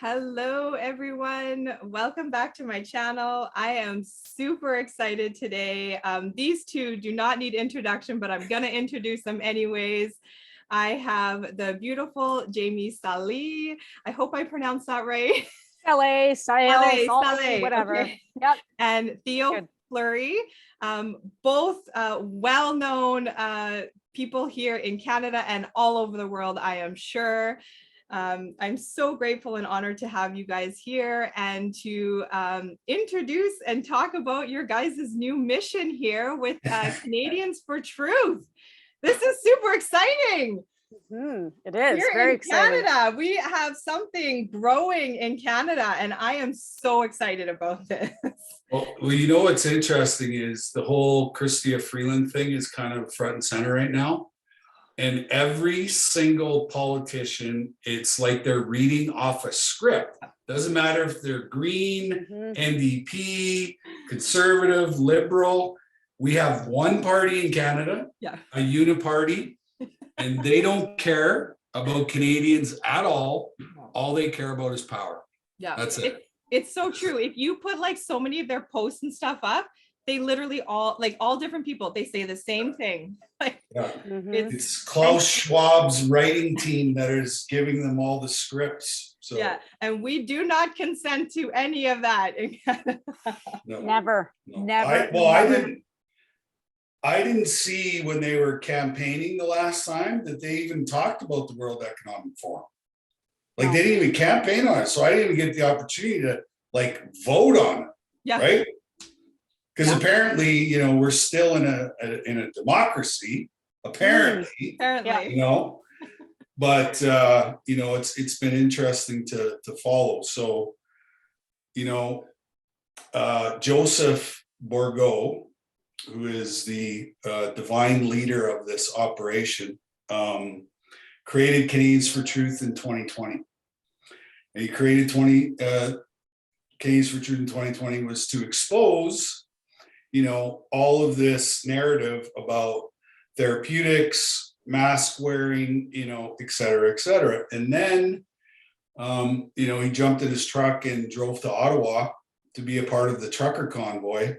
Hello, everyone. Welcome back to my channel. I am super excited today. These two do not need introduction, but I'm going to introduce them anyways. I have the beautiful Jamie Saleh. I hope I pronounced that right. Saleh, whatever. Okay. Yep. And Theo Fleury, both well-known people here in Canada and all over the world, I am sure. I'm so grateful and honored to have you guys here and to introduce and talk about your guys' new mission here with Canadians for Truth. This is super exciting. It is Here very in exciting. Canada, we have something growing in Canada, and I am so excited about this. Well, you know what's interesting is the whole Chrystia Freeland thing is kind of front and center right now. And every single politician, it's like they're reading off a script. Doesn't matter if they're Green, NDP, Conservative, Liberal. We have one party in Canada, a uniparty, and they don't care about Canadians at all. All they care about is power. Yeah, that's it. It's so true. If you put like so many of their posts and stuff up, they literally all different people, they say the same thing. Like, it's Klaus Schwab's writing team that is giving them all the scripts. So yeah, and we do not consent to any of that. No, never. I didn't see when they were campaigning the last time that they even talked about the World Economic Forum. Like they didn't even campaign on it. So I didn't even get the opportunity to like vote on it. Yeah. Right. Because apparently, you know, we're still in a democracy, apparently, you know, but, you know, it's been interesting to follow. So, you know, Joseph Bourgault, who is the divine leader of this operation, created Canadians for Truth in 2020. And he created Canadians for Truth in 2020 was to expose, you know, all of this narrative about therapeutics, mask wearing, you know, et cetera, et cetera. And then, you know, he jumped in his truck and drove to Ottawa to be a part of the trucker convoy.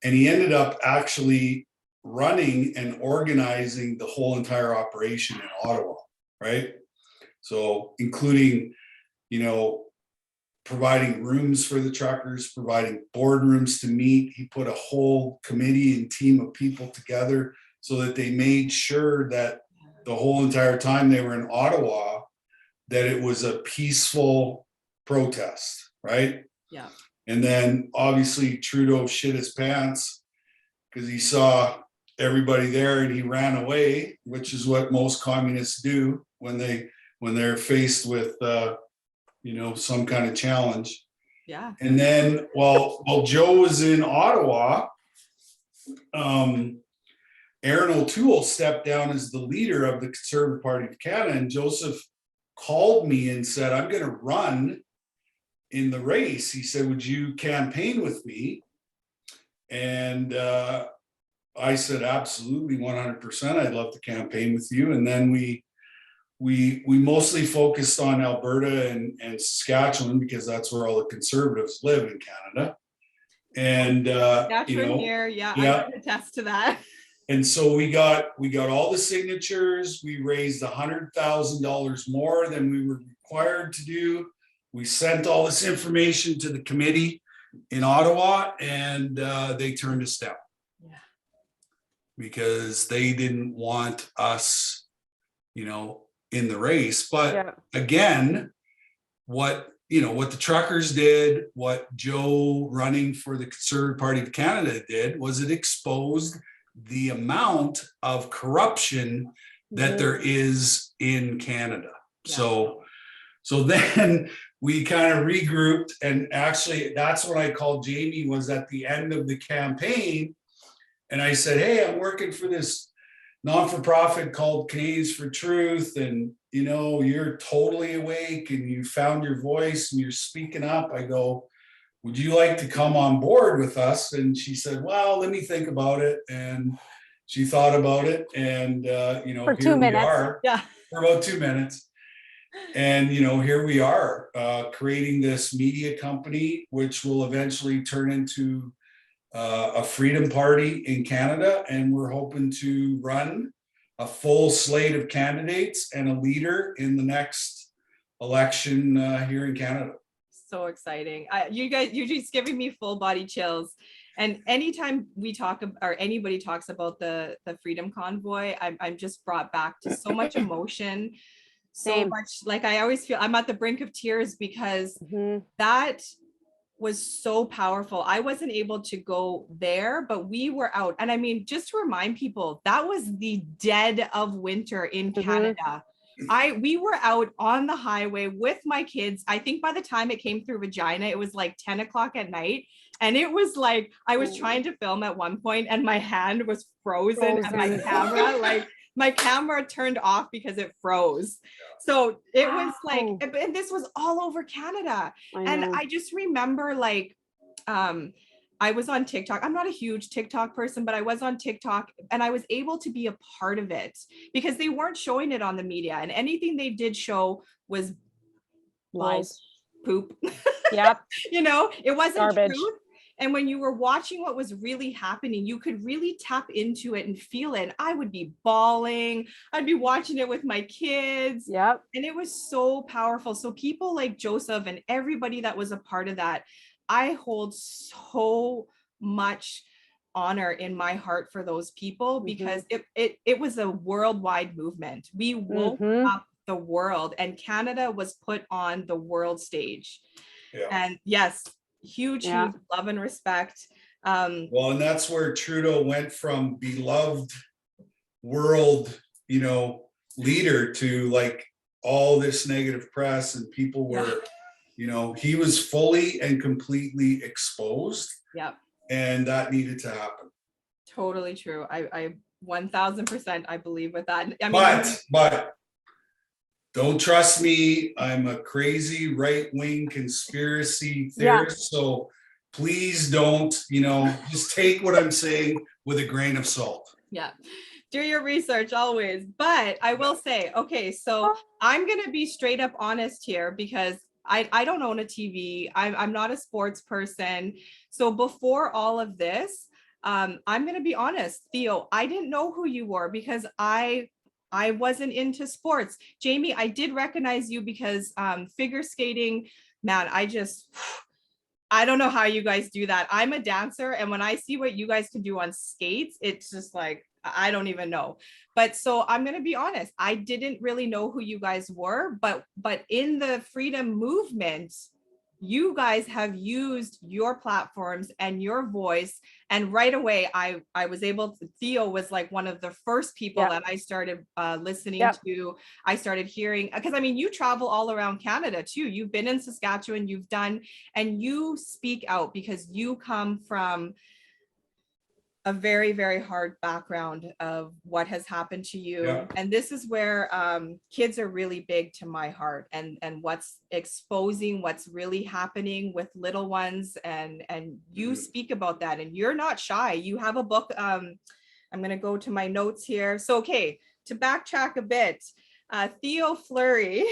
And he ended up actually running and organizing the whole entire operation in Ottawa, right? So including, you know, providing rooms for the truckers, providing boardrooms to meet. He put a whole committee and team of people together so that they made sure that the whole entire time they were in Ottawa, that it was a peaceful protest, right? Yeah. And then obviously Trudeau shit his pants because he saw everybody there and he ran away, which is what most communists do when they're faced with you know, some kind of challenge. Yeah. And then while Joe was in Ottawa, Aaron O'Toole stepped down as the leader of the Conservative Party of Canada, and Joseph called me and said, I'm going to run in the race. He said, would you campaign with me? And I said, absolutely, 100%. I'd love to campaign with you. And then we mostly focused on Alberta and Saskatchewan because that's where all the Conservatives live in Canada. And Catherine, you know, here, I can attest to that. And so we got all the signatures. We raised $100,000 more than we were required to do. We sent all this information to the committee in Ottawa, and they turned us down because they didn't want us, you know, in the race. But again, what the truckers did, what Joe running for the Conservative Party of Canada did, was it exposed the amount of corruption that there is in Canada. So then we kind of regrouped, and actually that's what I called Jamie, was at the end of the campaign. And I said, hey, I'm working for this non-for-profit called Canadians for Truth, and you know, you're totally awake and you found your voice and you're speaking up. I go, would you like to come on board with us? And she said, well, let me think about it. And she thought about it, and you know, For here 2 we minutes. are Yeah. for about 2 minutes. And, you know, here we are creating this media company, which will eventually turn into a freedom party in Canada. And we're hoping to run a full slate of candidates and a leader in the next election here in Canada. So exciting. You guys, you're just giving me full body chills. And anytime we talk or anybody talks about the Freedom Convoy, I'm just brought back to so much emotion. So Same. much, like I always feel I'm at the brink of tears because Mhm. that was so powerful. I wasn't able to go there, but we were out. And I mean, just to remind people, that was the dead of winter in Canada. We were out on the highway with my kids. I think by the time it came through Regina, it was like 10 o'clock at night. And it was like, I was trying to film at one point and my hand was frozen and my camera, like my camera turned off because it froze. So it was like, and this was all over Canada. And I just remember like, I was on TikTok. I'm not a huge TikTok person, but I was on TikTok and I was able to be a part of it because they weren't showing it on the media, and anything they did show was Lies. poop. Yep. You know, it wasn't Garbage. truth. And when you were watching what was really happening, you could really tap into it and feel it. And I would be bawling. I'd be watching it with my kids. Yep. And it was so powerful. So people like Joseph and everybody that was a part of that, I hold so much honor in my heart for those people because it was a worldwide movement. We woke up the world, and Canada was put on the world stage. Yeah. And yes, huge love and respect. Well, and that's where Trudeau went from beloved world, you know, leader to like all this negative press, and people were, you know, he was fully and completely exposed. Yep. And that needed to happen. Totally true. I 1000% I believe with that. I mean, but don't trust me. I'm a crazy right-wing conspiracy theorist. So please don't, you know, just take what I'm saying with a grain of salt. Yeah. Do your research always. But I will say, okay, so I'm going to be straight up honest here because I don't own a TV. I'm not a sports person. So before all of this, I'm going to be honest, Theo, I didn't know who you were because I wasn't into sports. Jamie, I did recognize you because figure skating, man, I don't know how you guys do that. I'm a dancer, and when I see what you guys can do on skates, it's just like, I don't even know. But so I'm going to be honest, I didn't really know who you guys were, but in the freedom movement, you guys have used your platforms and your voice. And right away, I was able to, Theo was like one of the first people that I started listening to. I started hearing, because I mean, you travel all around Canada too. You've been in Saskatchewan, you've done, and you speak out because you come from a very, very hard background of what has happened to you. Yeah. And this is where kids are really big to my heart, and what's exposing what's really happening with little ones. And you speak about that, and you're not shy. You have a book. I'm going to go to my notes here. So, okay, to backtrack a bit, Theo Fleury,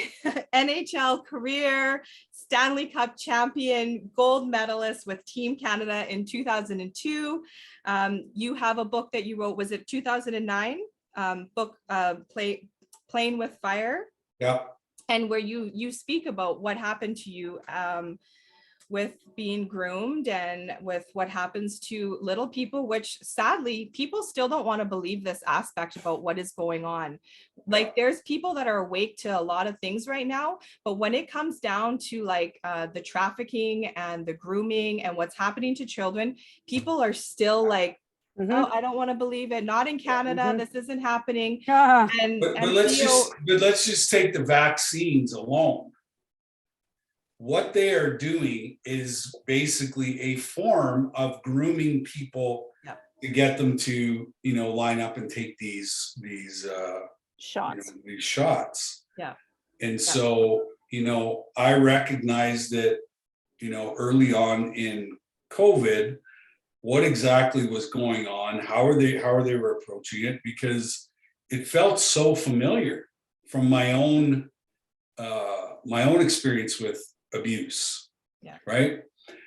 NHL career, Stanley Cup champion, gold medalist with Team Canada in 2002. You have a book that you wrote, was it 2009? Book, Playing with Fire. Yeah. And where you speak about what happened to you with being groomed and with what happens to little people, which sadly, people still don't want to believe this aspect about what is going on. Like there's people that are awake to a lot of things right now, but when it comes down to like the trafficking and the grooming and what's happening to children, people are still like, oh, I don't want to believe it. Not in Canada. This isn't happening. But let's just take the vaccines alone. What they are doing is basically a form of grooming people to get them to, you know, line up and take these shots. You know, these shots. Yeah. And so, you know, I recognize that, you know, early on in COVID, what exactly was going on, how they were approaching it, because it felt so familiar from my own experience with abuse. Yeah. Right.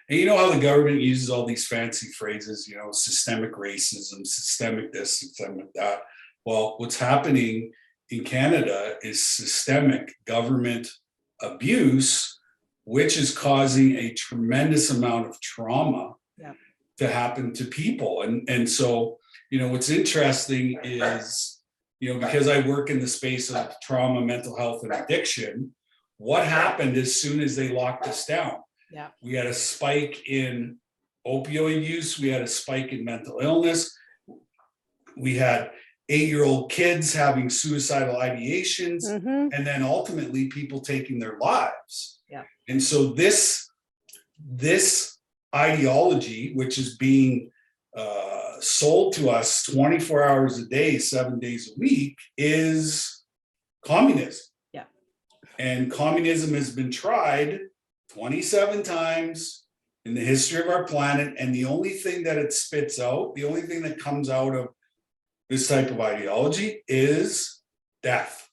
And you know how the government uses all these fancy phrases, you know, systemic racism, systemic this, systemic that. Well, what's happening in Canada is systemic government abuse, which is causing a tremendous amount of trauma to happen to people. And so, you know, what's interesting is, you know, because I work in the space of trauma, mental health, and addiction, what happened as soon as they locked us down? Yeah. We had a spike in opioid use. We had a spike in mental illness. We had 8-year-old kids having suicidal ideations, and then ultimately people taking their lives. Yeah. And so this ideology, which is being sold to us 24 hours a day, 7 days a week, is communism. Yeah. And communism has been tried 27 times in the history of our planet. And the only thing that it spits out, the only thing that comes out of this type of ideology is death.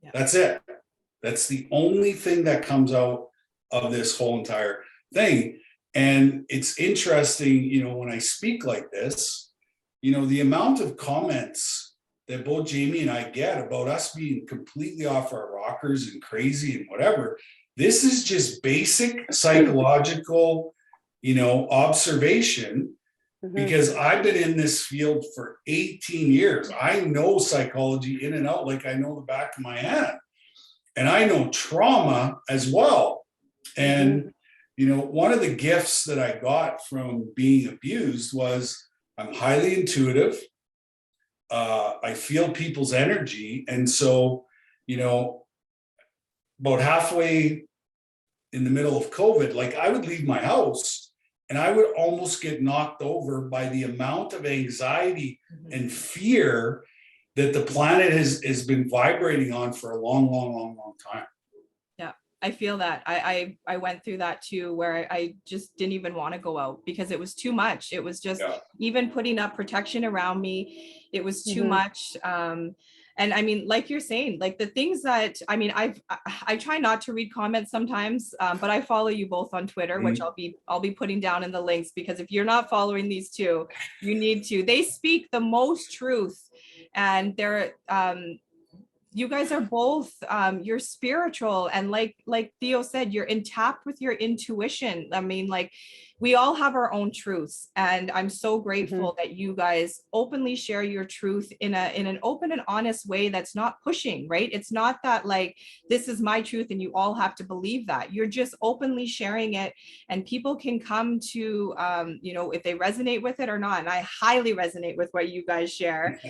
Yeah. That's it. That's the only thing that comes out of this whole entire thing. And it's interesting, you know, when I speak like this, you know, the amount of comments that both Jamie and I get about us being completely off our rockers and crazy and whatever. This is just basic psychological, you know, observation, because I've been in this field for 18 years. I know psychology in and out like I know the back of my hand. And I know trauma as well. And, you know, one of the gifts that I got from being abused was I'm highly intuitive. I feel people's energy. And so, you know, about halfway in the middle of COVID, like I would leave my house and I would almost get knocked over by the amount of anxiety and fear that the planet has been vibrating on for a long time. Yeah, I feel that. I went through that too, where I just didn't even want to go out because it was too much. It was just even putting up protection around me. It was too much. And I mean, like you're saying, like the things that, I mean, I try not to read comments sometimes, but I follow you both on Twitter, which I'll be putting down in the links, because if you're not following these two, you need to. They speak the most truth, and they're, you guys are both, you're spiritual, and like Theo said, you're in tap with your intuition. I mean, like we all have our own truths, and I'm so grateful that you guys openly share your truth in an open and honest way that's not pushing, right? It's not that like, this is my truth and you all have to believe that. You're just openly sharing it, and people can come to, you know, if they resonate with it or not. And I highly resonate with what you guys share.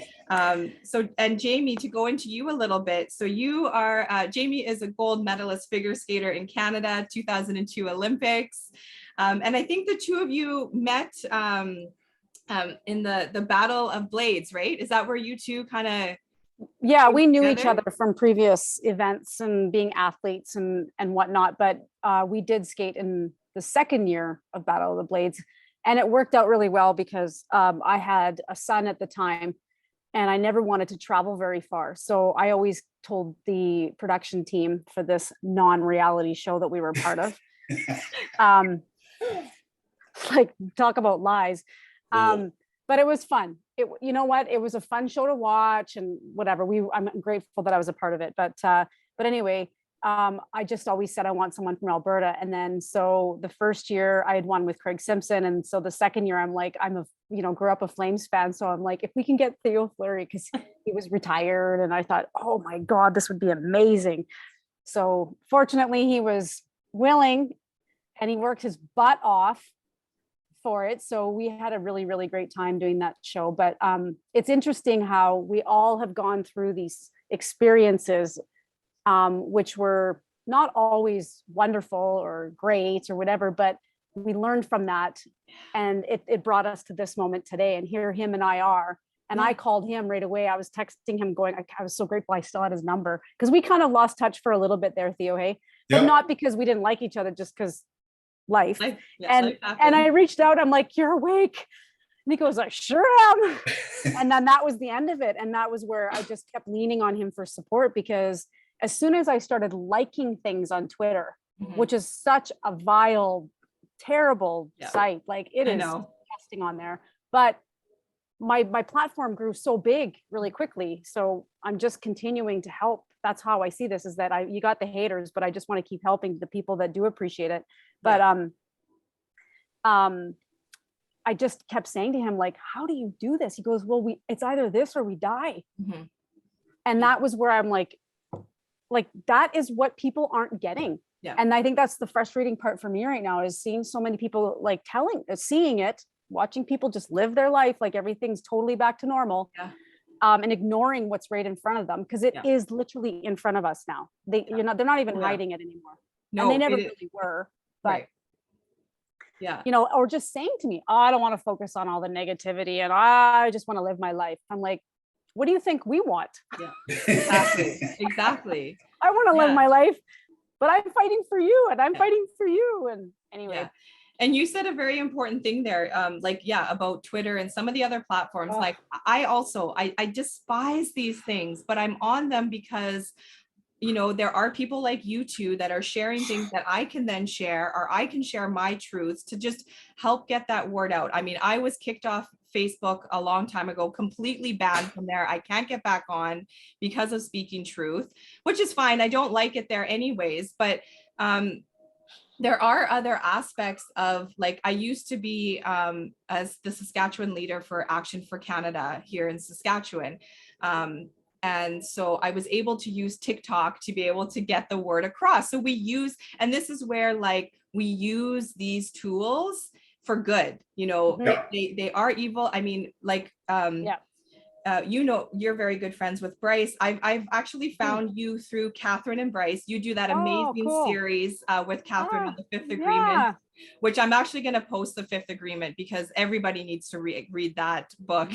So, and Jamie, to go into you a little bit. So you are, Jamie is a gold medalist figure skater in Canada, 2002 Olympics. And I think the two of you met in the Battle of Blades, right? Is that where you two kind of? Yeah, we knew each other from previous events and being athletes and whatnot, but we did skate in the second year of Battle of the Blades, and it worked out really well because I had a son at the time, and I never wanted to travel very far. So I always told the production team for this non-reality show that we were a part of, like talk about lies. But it was fun. You know what? It was a fun show to watch and whatever. I'm grateful that I was a part of it. But anyway, I just always said I want someone from Alberta. And then so the first year I had won with Craig Simpson. And so the second year I'm like, grew up a Flames fan. So I'm like, if we can get Theo Fleury, because he was retired. And I thought, oh my God, this would be amazing. So fortunately he was willing and he worked his butt off for it. So we had a really, really great time doing that show. But it's interesting how we all have gone through these experiences, which were not always wonderful or great or whatever, but we learned from that. And it brought us to this moment today. And here him and I are. And I called him right away. I was texting him going, I was so grateful I still had his number, because we kind of lost touch for a little bit there, Theo, hey? But not because we didn't like each other, just because life. And I reached out, I'm like, you're awake. he goes, I sure am. And then that was the end of it. And that was where I just kept leaning on him for support, because as soon as I started liking things on Twitter, which is such a vile, terrible site, like it is disgusting on there. But my platform grew so big really quickly. So I'm just continuing to help. That's how I see this, is that you got the haters, but I just want to keep helping the people that do appreciate it. But I just kept saying to him, like, how do you do this? He goes, well, it's either this or we die. And that was where I'm like, that is what people aren't getting. Yeah. And I think that's the frustrating part for me right now, is seeing so many people like seeing it, watching people just live their life like everything's totally back to normal. Yeah. And ignoring what's right in front of them, because it is literally in front of us now. They're not even hiding it anymore. No, and they never really were. But or just saying to me, oh, I don't want to focus on all the negativity and I just want to live my life. I'm like, what do you think we want? Yeah, exactly. I want to live my life, but I'm fighting for you and I'm fighting for you. And anyway. Yeah. And you said a very important thing there, about Twitter and some of the other platforms. Like I despise these things, but I'm on them because, there are people like you two that are sharing things that I can then share, or I can share my truths to just help get that word out. I mean, I was kicked off Facebook a long time ago, completely banned from there. I can't get back on because of speaking truth, which is fine. I don't like it there anyways, but there are other aspects of, like, I used to be as the Saskatchewan leader for Action for Canada here in Saskatchewan. And so I was able to use TikTok to be able to get the word across. So and this is where, like, we use these tools for good, they are evil. I mean, like, you're very good friends with Brice. I've actually found you through Catherine and Brice. You do that amazing series with Catherine on the Fifth Agreement, which I'm actually going to post the Fifth Agreement because everybody needs to read that book.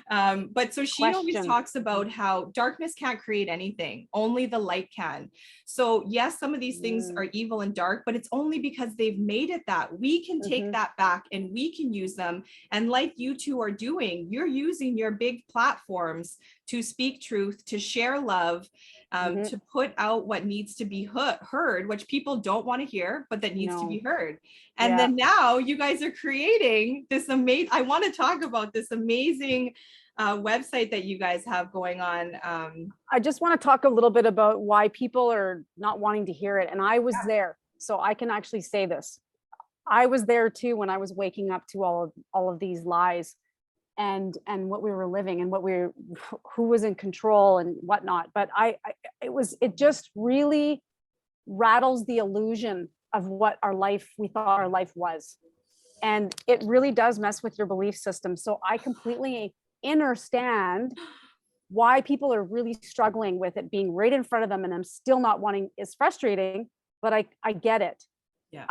But so she always talks about how darkness can't create anything, only the light can. So yes, some of these things are evil and dark, but it's only because they've made it that. We can take that back and we can use them. And like you two are doing, you're using your big platforms to speak truth, to share love, to put out what needs to be heard, which people don't want to hear, but that needs to be heard. And then now you guys are creating this amazing, I want to talk about this amazing website that you guys have going on. I just want to talk a little bit about why people are not wanting to hear it. And I was there, so I can actually say this. I was there too when I was waking up to all of these lies and what we were living and who was in control and whatnot. But it just really rattles the illusion of what we thought our life was. And it really does mess with your belief system. So I completely understand why people are really struggling with it being right in front of them and I'm still not wanting. It's frustrating, but I get it. Yeah.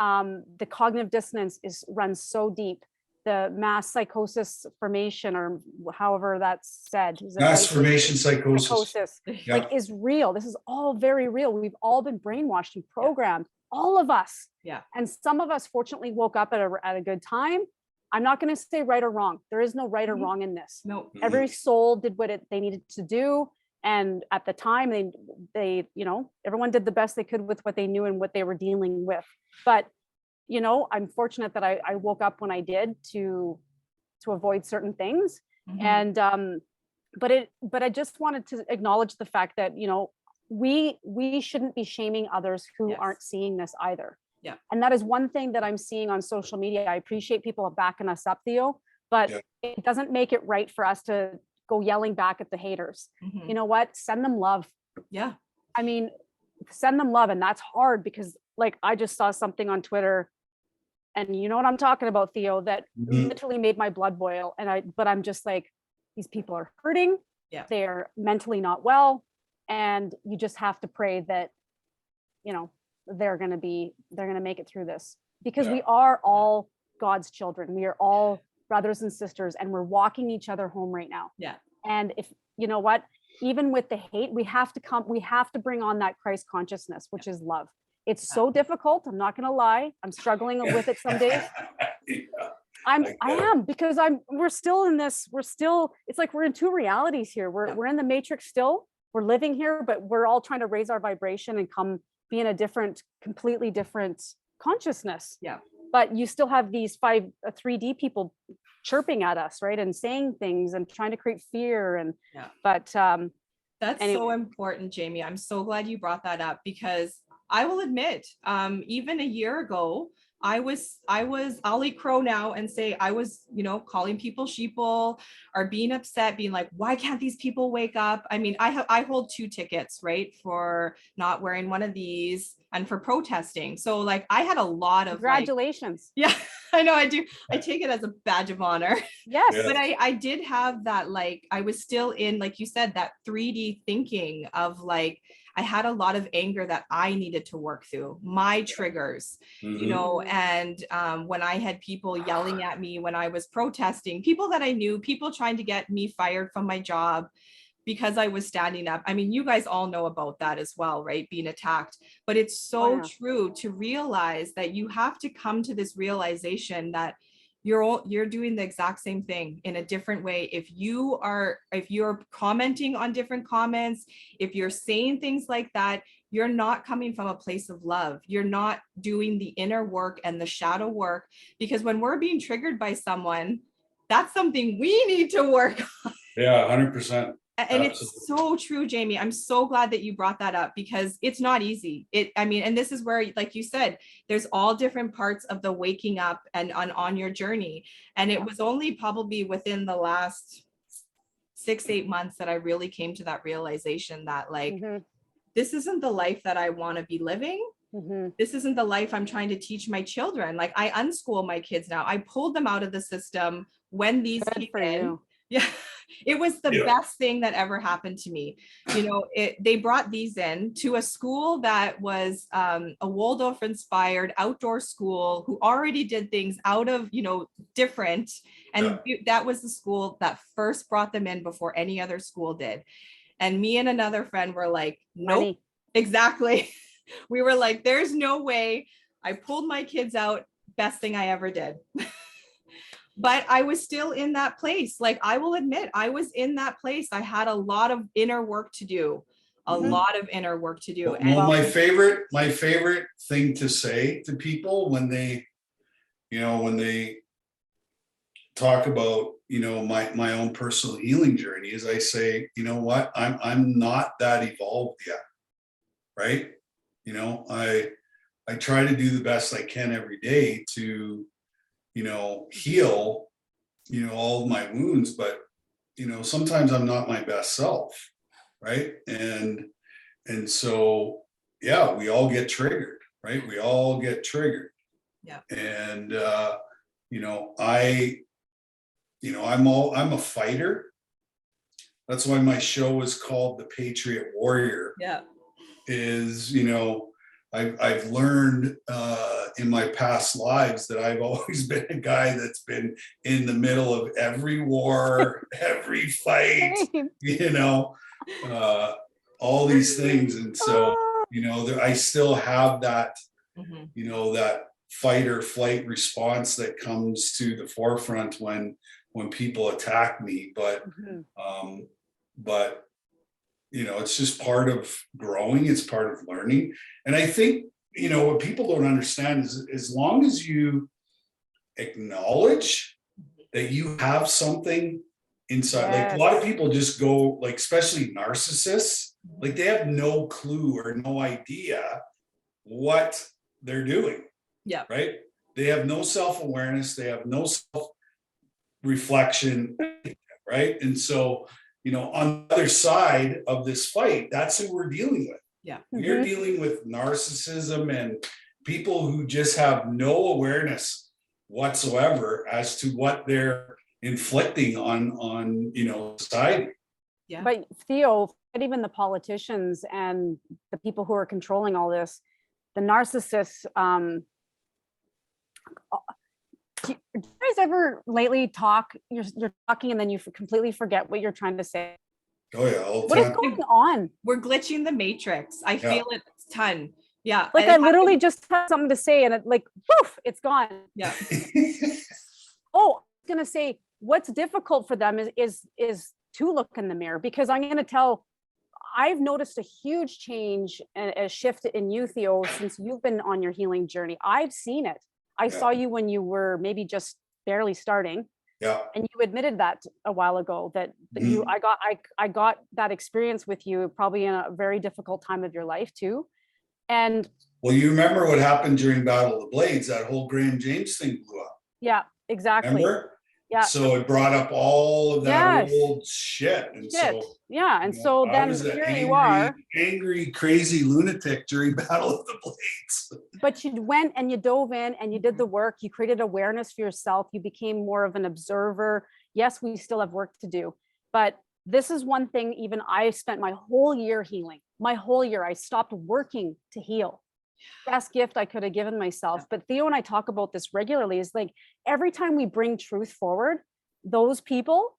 The cognitive dissonance runs so deep. The mass psychosis formation, or however that's said. Mass formation psychosis. Like, is real. This is all very real. We've all been brainwashed and programmed, all of us. Yeah. And some of us fortunately woke up at a good time. I'm not going to say right or wrong. There is no right or wrong in this. No. Every soul did what they needed to do. And at the time they, everyone did the best they could with what they knew and what they were dealing with. But I'm fortunate that I woke up when I did to avoid certain things. And but I just wanted to acknowledge the fact that we shouldn't be shaming others who aren't seeing this either. Yeah. And that is one thing that I'm seeing on social media. I appreciate people backing us up, Theo, but it doesn't make it right for us to go yelling back at the haters. You know what? Send them love. Yeah. I mean, send them love. And that's hard because, like, I just saw something on Twitter, and you know what I'm talking about, Theo, that literally made my blood boil. But I'm just like, these people are hurting. Yeah. They're mentally not well. And you just have to pray that, they're going to make it through this, because we are all God's children. We are all brothers and sisters, and we're walking each other home right now. Yeah. And if, you know what, even with the hate, we have to bring on that Christ consciousness, which is love. It's so difficult. I'm not going to lie. I'm struggling with it some days. I am, because we're still in this, it's like we're in two realities here. We're in the matrix still, we're living here, but we're all trying to raise our vibration and be in a completely different consciousness. Yeah. But you still have these 3D people chirping at us, right? And saying things and trying to create fear. And, but that's anyway. So important, Jamie. I'm so glad you brought that up, because I will admit, even a year ago, I'll eat crow now and say I was, calling people sheeple or being upset, being like, why can't these people wake up? I mean, I hold 2 tickets, right, for not wearing one of these and for protesting. So like I had a lot of congratulations. Yeah, I know I do. I take it as a badge of honor. Yes. Yeah. But I did have that, like, I was still in, like you said, that 3D thinking of like, I had a lot of anger that I needed to work through, my triggers, and when I had people yelling at me when I was protesting, people that I knew, people trying to get me fired from my job because I was standing up. I mean, you guys all know about that as well, right? Being attacked. But it's so true to realize that you have to come to this realization that you're doing the exact same thing in a different way. If you're commenting on different comments, if you're saying things like that, you're not coming from a place of love. You're not doing the inner work and the shadow work, because when we're being triggered by someone, that's something we need to work on. Yeah, 100%. And it's so true, Jamie. I'm so glad that you brought that up, because it's not easy. And this is where, like you said, there's all different parts of the waking up and on your journey. And it was only probably within the last 6-8 months that I really came to that realization that like, this isn't the life that I want to be living. This isn't the life I'm trying to teach my children. Like I unschool my kids now. I pulled them out of the system when these came in. Yeah. It was the best thing that ever happened to me. They brought these in to a school that was a Waldorf inspired outdoor school who already did things out of, different. And that was the school that first brought them in before any other school did. And me and another friend were like, nope, exactly. We were like, there's no way. I pulled my kids out. Best thing I ever did. But I was still in that place. Like, I will admit, I was in that place. I had a lot of inner work to do, lot of inner work to do. Well, my favorite thing to say to people when they talk about, my own personal healing journey is I say, you know what, I'm not that evolved yet. Right. I try to do the best I can every day to, heal, all of my wounds, but, sometimes I'm not my best self. Right. And so, yeah, we all get triggered, right? We all get triggered. Yeah. And, I'm a fighter. That's why my show is called The Patriot Warrior. Yeah. I've learned in my past lives that I've always been a guy that's been in the middle of every war, every fight, all these things. And so, I still have that, that fight or flight response that comes to the forefront when people attack me. But, it's just part of growing. It's part of learning. And I think, what people don't understand is as long as you acknowledge that you have something inside, like a lot of people just go, like, especially narcissists, like they have no clue or no idea what they're doing. Yeah. Right. They have no self-awareness. They have no self-reflection. Right. And so, on the other side of this fight, that's who we're dealing with. Yeah. We're dealing with narcissism and people who just have no awareness whatsoever as to what they're inflicting on society. Yeah. But Theo, even the politicians and the people who are controlling all this, the narcissists, do you guys ever lately talk, you're talking and then you completely forget what you're trying to say? Oh yeah. What is going on? We're glitching the matrix. I feel it a ton. Yeah. Like I literally just had something to say and it like, poof, it's gone. Yeah. going to say what's difficult for them is to look in the mirror, because I'm going to tell, I've noticed a huge change and a shift in you, Theo, since you've been on your healing journey. I've seen it. I saw you when you were maybe just barely starting. Yeah. And you admitted that a while ago that I got that experience with you probably in a very difficult time of your life too. And well, you remember what happened during Battle of the Blades, that whole Graham James thing blew up. yeah, exactly. Remember? Yeah. So it brought up all of that Yes. old shit. And so yeah. And you know, so I then was an here you are. angry, crazy lunatic during Battle of the Blades. But you went and you dove in and you did the work. You created awareness for yourself. You became more of an observer. Yes, we still have work to do. But this is one thing, even I spent my whole year healing. My whole year, I stopped working to heal. Best gift I could have given myself. But Theo and I talk about this regularly, is like every time we bring truth forward, those people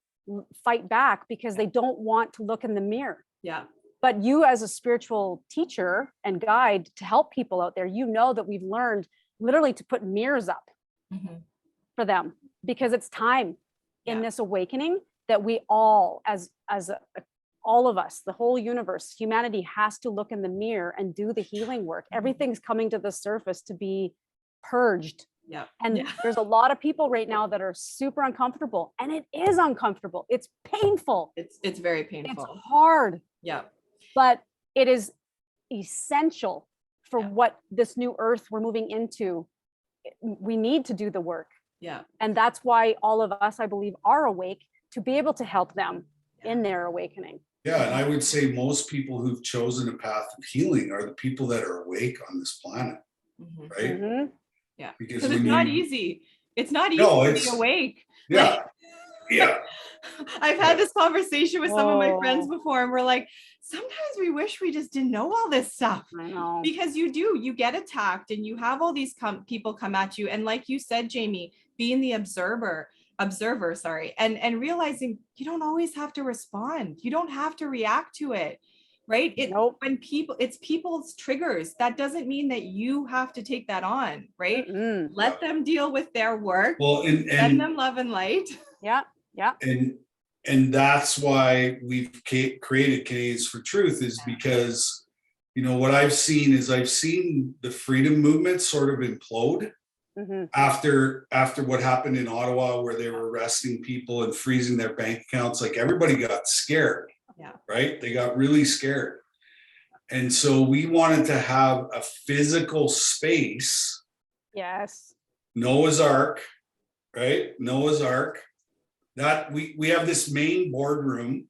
fight back because they don't want to look in the mirror. Yeah. But you, as a spiritual teacher and guide to help people out there, you know that we've learned literally to put mirrors up for them, because it's time in this awakening that we all, all of us, the whole universe, humanity has to look in the mirror and do the healing work. Everything's coming to the surface to be purged. Yeah. And there's a lot of people right now that are super uncomfortable, and it is uncomfortable. It's painful. It's very painful. It's hard. Yeah. But it is essential for what this new earth we're moving into. We need to do the work. Yeah. And that's why all of us, I believe, are awake to be able to help them in their awakening. Yeah, and I would say most people who've chosen a path of healing are the people that are awake on this planet, right? Yeah, because it's not easy. It's not easy to be awake. Yeah, yeah. I've had this conversation with some of my friends before, and we're like, sometimes we wish we just didn't know all this stuff. I know. Because you get attacked, and you have all these people come at you, and like you said, Jamie, being the observer, and realizing you don't always have to respond. You don't have to react to it, right? When it's people's triggers, that doesn't mean that you have to take that on, right? Let them deal with their work. Well, send them love and light. Yeah. And that's why we've created Canadians for Truth, is because, you know, what I've seen the freedom movement sort of implode. After what happened in Ottawa, where they were arresting people and freezing their bank accounts, like everybody got scared, right? They got really scared. And so we wanted to have a physical space. Yes. Noah's Ark, right? Noah's Ark. That we have this main boardroom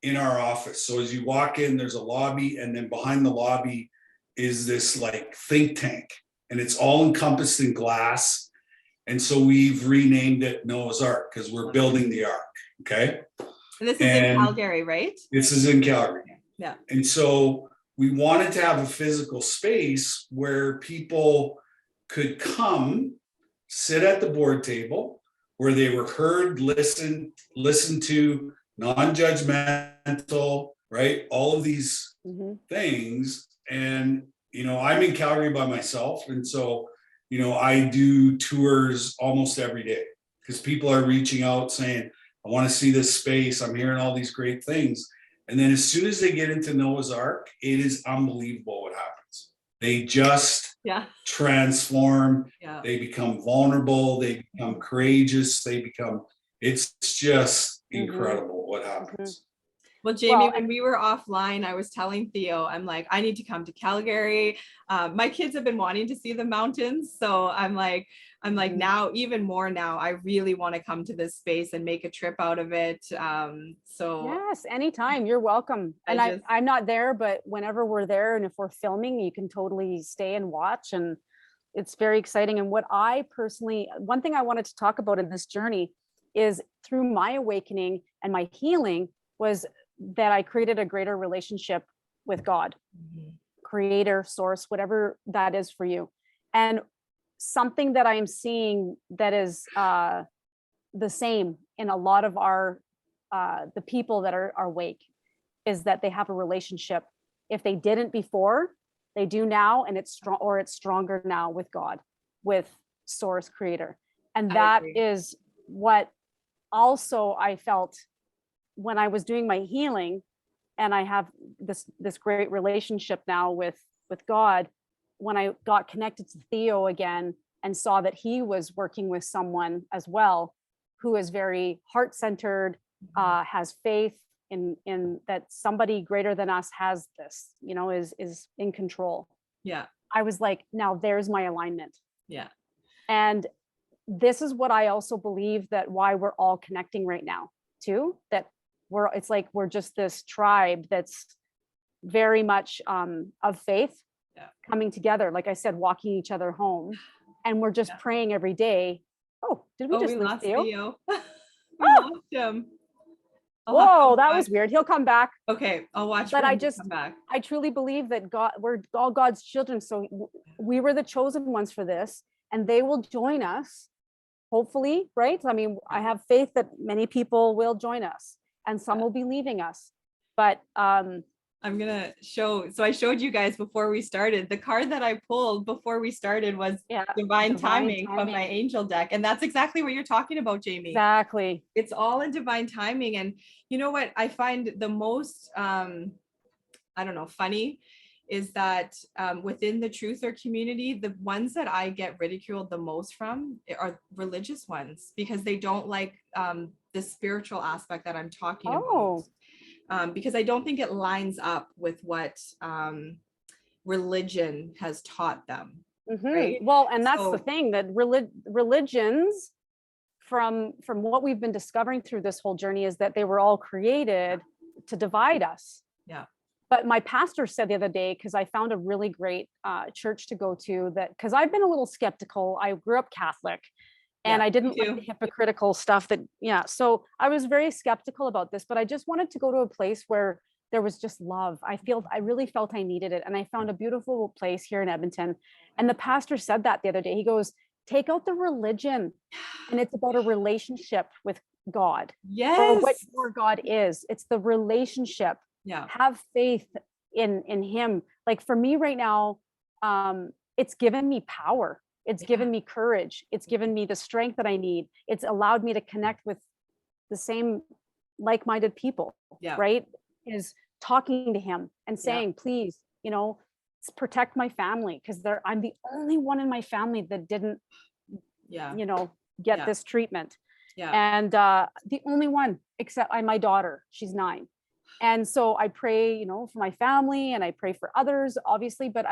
in our office. So as you walk in, there's a lobby, and then behind the lobby is this like think tank. And it's all encompassed in glass. And so we've renamed it Noah's Ark because we're building the Ark. Okay. And this is in Calgary, right? This is in Calgary. Yeah. And so we wanted to have a physical space where people could come, sit at the board table, where they were heard, listened to, non-judgmental, right? All of these things. And you know, I'm in Calgary by myself. And so, you know, I do tours almost every day because people are reaching out saying, I want to see this space. I'm hearing all these great things. And then as soon as they get into Noah's Ark, it is unbelievable what happens. They just transform. Yeah. They become vulnerable. They become courageous. It's just incredible what happens. Well, Jamie, when we were offline, I was telling Theo, I'm like, I need to come to Calgary. My kids have been wanting to see the mountains. So I'm like now, even more now, I really want to come to this space and make a trip out of it. So yes, anytime, you're welcome. And I'm not there, but whenever we're there, and if we're filming, you can totally stay and watch. And it's very exciting. And what I personally, one thing I wanted to talk about in this journey is through my awakening and my healing was that I created a greater relationship with God, creator, source, whatever that is for you. And something that I'm seeing that is the same in a lot of our, the people that are awake, is that they have a relationship. If they didn't before, they do now, and it's strong, or it's stronger now with God, with source, creator. And that is what also I felt when I was doing my healing, and I have this great relationship now with God, when I got connected to Theo again and saw that he was working with someone as well who is very heart-centered, has faith in that somebody greater than us has this, you know, is in control. Yeah. I was like, now there's my alignment. Yeah. And this is what I also believe, that why we're all connecting right now too, that it's like we're just this tribe that's very much of faith, coming together, like I said, walking each other home, and we're just praying every day. Oh, did we just lose lost Theo? Theo. We lost him. Whoa, that was weird. He'll come back. Okay, I'll watch. But for him to come back. I truly believe that we're all God's children. So we were the chosen ones for this, and they will join us, hopefully, right? I mean, I have faith that many people will join us, and some will be leaving us. But I'm gonna show. So I showed you guys before we started. The card that I pulled before we started was divine timing from my angel deck. And that's exactly what you're talking about, Jamie. Exactly. It's all in divine timing. And you know what I find the most, I don't know, funny is that within the truther community, the ones that I get ridiculed the most from are religious ones, because they don't like the spiritual aspect that I'm talking about. Because I don't think it lines up with what religion has taught them. Right? Well, and that's the thing, that religions, from what we've been discovering through this whole journey, is that they were all created to divide us. Yeah. But my pastor said the other day, because I found a really great church to go to, that because I've been a little skeptical. I grew up Catholic. And I didn't like the hypocritical stuff that, so I was very skeptical about this, but I just wanted to go to a place where there was just love. I really felt I needed it. And I found a beautiful place here in Edmonton. And the pastor said that the other day. He goes, take out the religion, and it's about a relationship with God. Yes. Or what your God is. It's the relationship. Yeah. Have faith in him. Like for me right now, it's given me power. It's given me courage. It's given me the strength that I need. It's allowed me to connect with the same like-minded people, right? Is talking to him and saying, please, protect my family, because I'm the only one in my family that didn't, get this treatment. Yeah. And the only one, except my daughter, she's 9. And so I pray, for my family, and I pray for others, obviously, but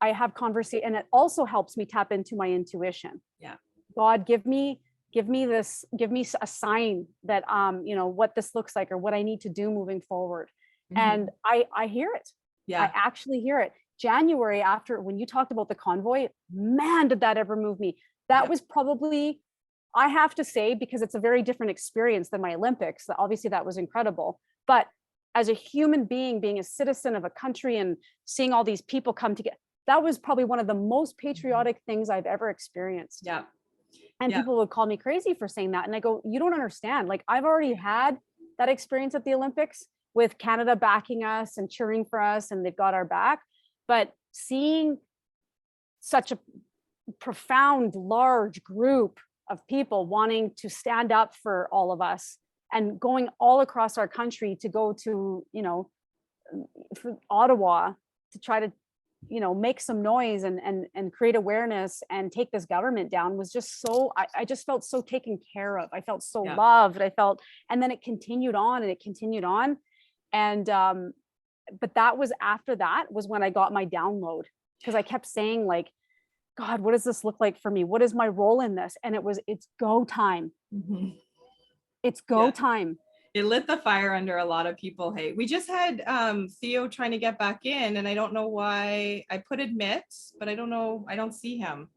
I have conversation, and it also helps me tap into my intuition. Yeah. God, give me a sign that, what this looks like, or what I need to do moving forward. And I hear it. Yeah. I actually hear it. January, after, when you talked about the convoy, man, did that ever move me. That was probably, I have to say, because it's a very different experience than my Olympics. Obviously that was incredible, but as a human being a citizen of a country and seeing all these people come together, that was probably one of the most patriotic things I've ever experienced. Yeah. And people would call me crazy for saying that. And I go, you don't understand. Like, I've already had that experience at the Olympics with Canada backing us and cheering for us, and they've got our back. But seeing such a profound, large group of people wanting to stand up for all of us, and going all across our country to go to, for Ottawa to try to, make some noise and create awareness and take this government down, was just so, I just felt so taken care of. I felt so loved. And then it continued on and it continued on. And, but that was, after that was when I got my download, because I kept saying, like, God, what does this look like for me? What is my role in this? And it's go time. It's go time. It lit the fire under a lot of people. Hey, we just had Theo trying to get back in, and I don't know why. I put admit, but I don't know. I don't see him.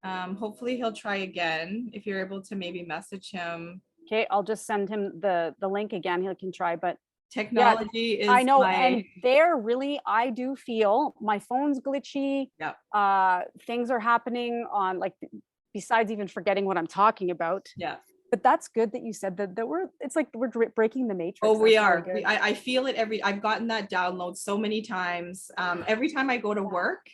Hopefully he'll try again. If you're able to maybe message him. Okay, I'll just send him the link again. He can try, but technology is, I know. And they're really, I do feel my phone's glitchy. Yeah. Things are happening on, like, besides even forgetting what I'm talking about. Yeah. But that's good that you said that it's like we're breaking the matrix. Oh, we are. I feel it I've gotten that download so many times. Every time I go to work,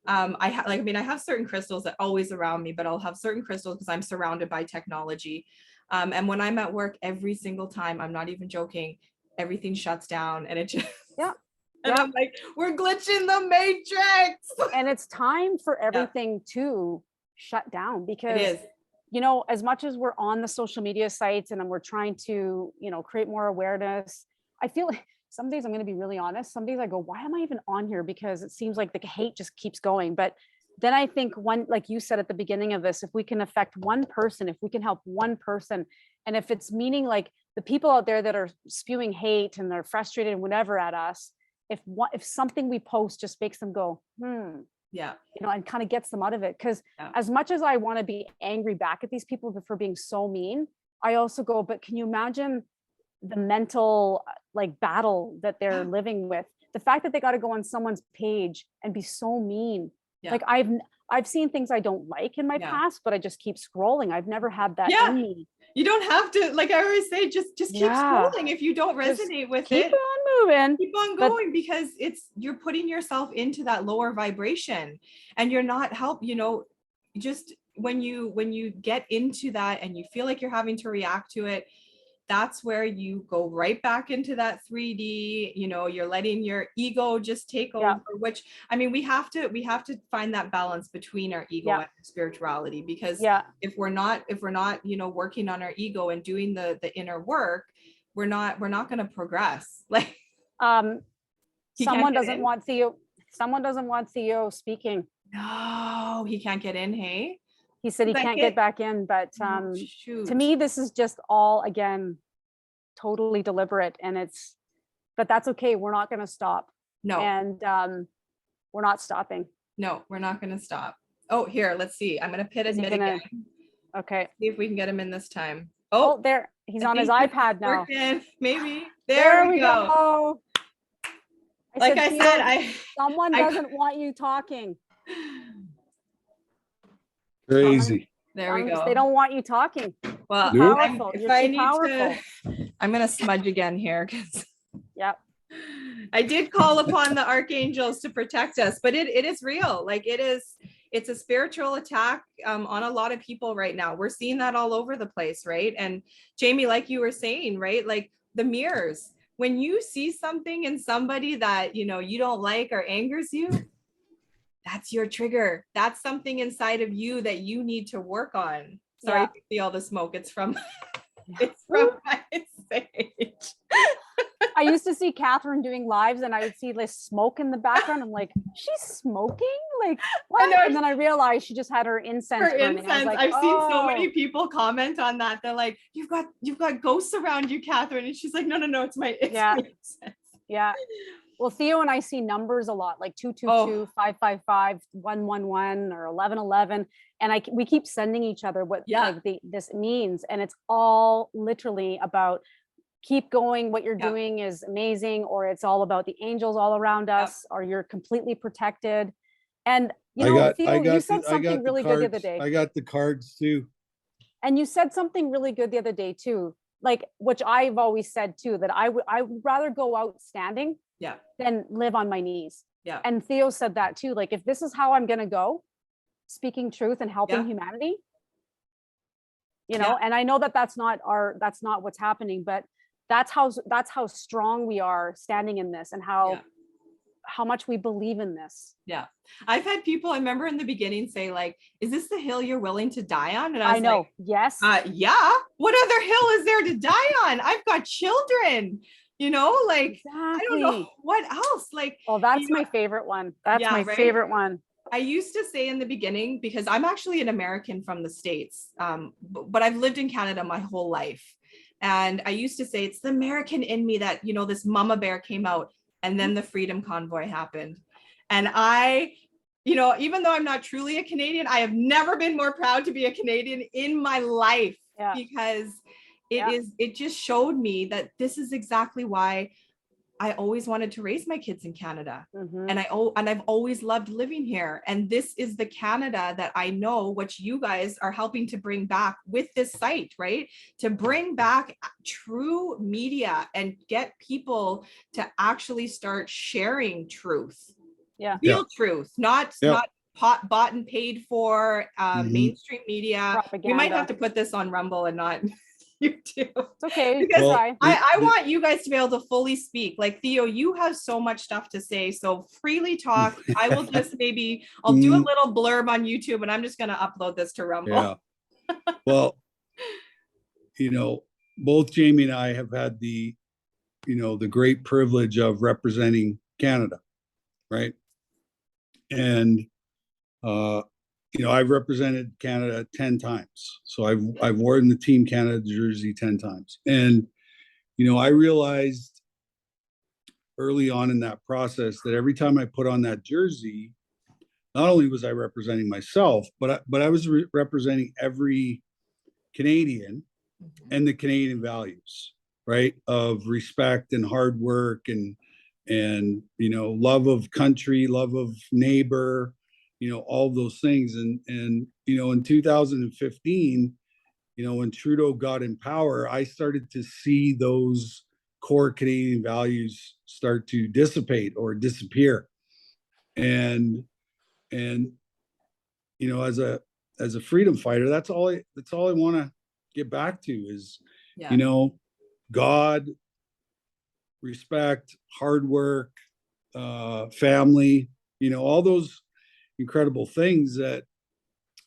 I mean, I have certain crystals that always around me, but I'll have certain crystals because I'm surrounded by technology. And when I'm at work, every single time, I'm not even joking, everything shuts down and it just, Yeah. and I'm like, we're glitching the matrix. And it's time for everything to shut down, because It is. you know, as much as we're on the social media sites and we're trying to, you know, create more awareness, I feel like some days, I'm going to be really honest, some days I go, why am I even on here? Because it seems like the hate just keeps going. But then I think one, like you said at the beginning of this, if we can affect one person, if we can help one person, and if it's meaning like the people out there that are spewing hate and they're frustrated and whatever at us, if something we post just makes them go, Yeah. you know, and kind of gets them out of it. Because as much as I want to be angry back at these people for being so mean, I also go, but can you imagine the mental like battle that they're living with? The fact that they got to go on someone's page and be so mean. Like I've seen things I don't like in my past, but I just keep scrolling. I've never had that in me. You don't have to, like I always say, just keep scrolling. If you don't resonate with keep it, on moving, keep on going, because you're putting yourself into that lower vibration and you're not you know, just when you get into that and you feel like you're having to react to it, that's where you go right back into that 3D, you know, you're letting your ego just take over, which, I mean, we have to find that balance between our ego and our spirituality, because if we're not, you know, working on our ego and doing the inner work, we're not going to progress. Like, someone doesn't want Theo speaking. No, he can't get in. Hey, he said he can't get back in, but to me, this is just all, again, totally deliberate, and but that's okay. We're not going to stop. No. And we're not stopping. No, we're not going to stop. Oh, here, let's see. I'm going to pit admit again. Okay. See if we can get him in this time. Oh, there. He's on his iPad now. Working. Maybe. There we go. Like I said, someone doesn't want you talking. Crazy. There we go. They don't want you talking. Well, powerful. If You're I too need powerful. I'm gonna smudge again here because I did call upon the archangels to protect us, but it is real. Like it's a spiritual attack on a lot of people right now. We're seeing that all over the place, right? And Jamie, like you were saying, right? Like the mirrors. When you see something in somebody that, you know, you don't like or angers you, that's your trigger. That's something inside of you that you need to work on. Sorry if you see all the smoke. It's from my sage. I used to see Catherine doing lives and I would see this smoke in the background. I'm like, she's smoking? Like, what? And then I realized she just had her incense burning. I was like, I've seen so many people comment on that. They're like, you've got ghosts around you, Catherine. And she's like, no, it's my incense. Yeah. Well, Theo and I see numbers a lot, like 222, 555, 111, or 1111, and we keep sending each other what this means, and it's all literally about keep going. What you're doing is amazing, or it's all about the angels all around us, or you're completely protected. And you know, Theo, you said something really good the other day. I got the cards too. And you said something really good the other day too, like which I've always said too, that I would rather go out standing than live on my knees. Yeah. And Theo said that too. Like, if this is how I'm going to go, speaking truth and helping humanity, you know, and I know that that's not what's happening, but that's how strong we are standing in this, and how much we believe in this. Yeah. I've had people, I remember in the beginning, say like, is this the hill you're willing to die on? And I know. Like, yes. Yeah. What other hill is there to die on? I've got children. You know, like, I don't know what else. Like, oh, that's my favorite one. That's my favorite one. I used to say in the beginning, because I'm actually an American from the States, but I've lived in Canada my whole life. And I used to say it's the American in me that, you know, this mama bear came out, and then the Freedom Convoy happened. And you know, even though I'm not truly a Canadian, I have never been more proud to be a Canadian in my life, because it just showed me that this is exactly why I always wanted to raise my kids in Canada. Mm-hmm. And I've always loved living here. And this is the Canada that I know, which you guys are helping to bring back with this site, right? To bring back true media and get people to actually start sharing truth. Real truth, not bought and paid for, mainstream media. We might have Propaganda. to put this on Rumble and not YouTube. It's okay. Because Well, Well, I want you guys to be able to fully speak. Like Theo, you have so much stuff to say, so freely talk. I will just I'll do a little blurb on YouTube, and I'm just going to upload this to Rumble. Yeah. Well, you know, both Jamie and I have had the, you know, the great privilege of representing Canada, right? And you know, I've represented Canada 10 times. So I've worn the Team Canada jersey 10 times. And, you know, I realized early on in that process that every time I put on that jersey, not only was I representing myself, but I was representing every Canadian and the Canadian values, right? Of respect and hard work and you know, love of country, love of neighbor, you know, all those things. And you know, in 2015, you know, when Trudeau got in power, I started to see those core Canadian values start to dissipate or disappear. And you know, as a freedom fighter, that's all I want to get back to is, you know, God, respect, hard work, family, you know, all those incredible things that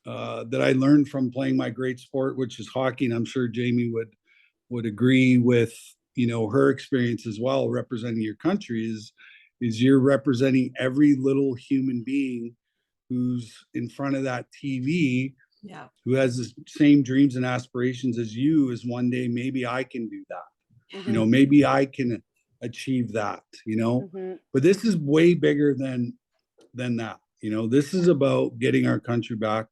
that I learned from playing my great sport, which is hockey. And I'm sure Jamie would agree with, you know, her experience as well, representing your country is you're representing every little human being who's in front of that TV, who has the same dreams and aspirations as you, is one day maybe I can do that. You know, maybe I can achieve that, you know. But this is way bigger than that. You know, this is about getting our country back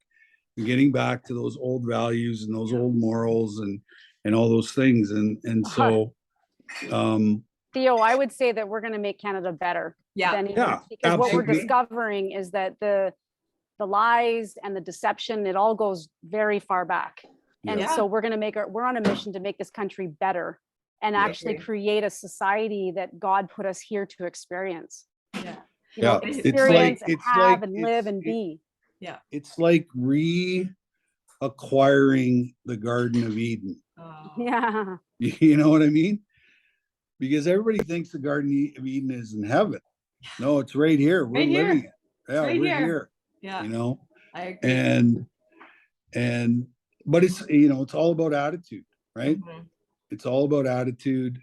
and getting back to those old values and those old morals and all those things. And so Theo, I would say that we're going to make Canada better. Because absolutely. what we're discovering is that the lies and the deception, it all goes very far back. And so we're going to we're on a mission to make this country better and actually create a society that God put us here to experience. You know, experience and have and live and be. It's like reacquiring the Garden of Eden. You know what I mean? Because everybody thinks the Garden of Eden is in heaven. No, it's right here. We're living it. Yeah, we're here. You know, I agree. But it's, you know, it's all about attitude, right? It's all about attitude.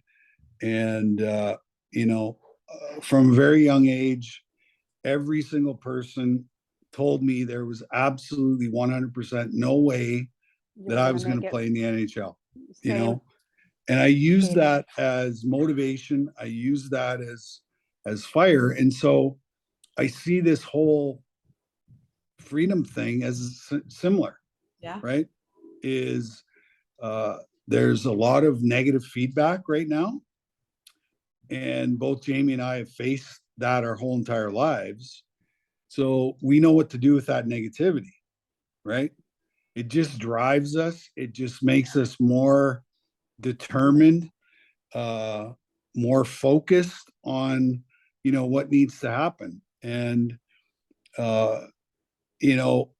And, you know, from a very young age, every single person told me there was absolutely 100% no way that I was going to play in the NHL, you know? And I use that as motivation. I use that as fire. And so I see this whole freedom thing as similar, right? Is there's a lot of negative feedback right now. And both Jamie and I have faced that our whole entire lives. So we know what to do with that negativity, right? It just drives us. It just makes us more determined, more focused on, you know, what needs to happen. And, you know,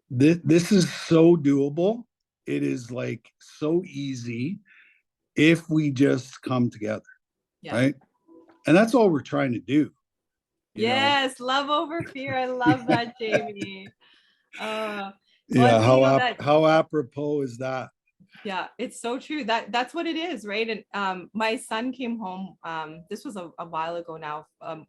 this is so doable. It is like so easy if we just come together, right? And that's all we're trying to do. Yes, love over fear. I love that, Jamie. How apropos is that? Yeah, it's so true. That's what it is, right? And my son came home. This was a while ago now.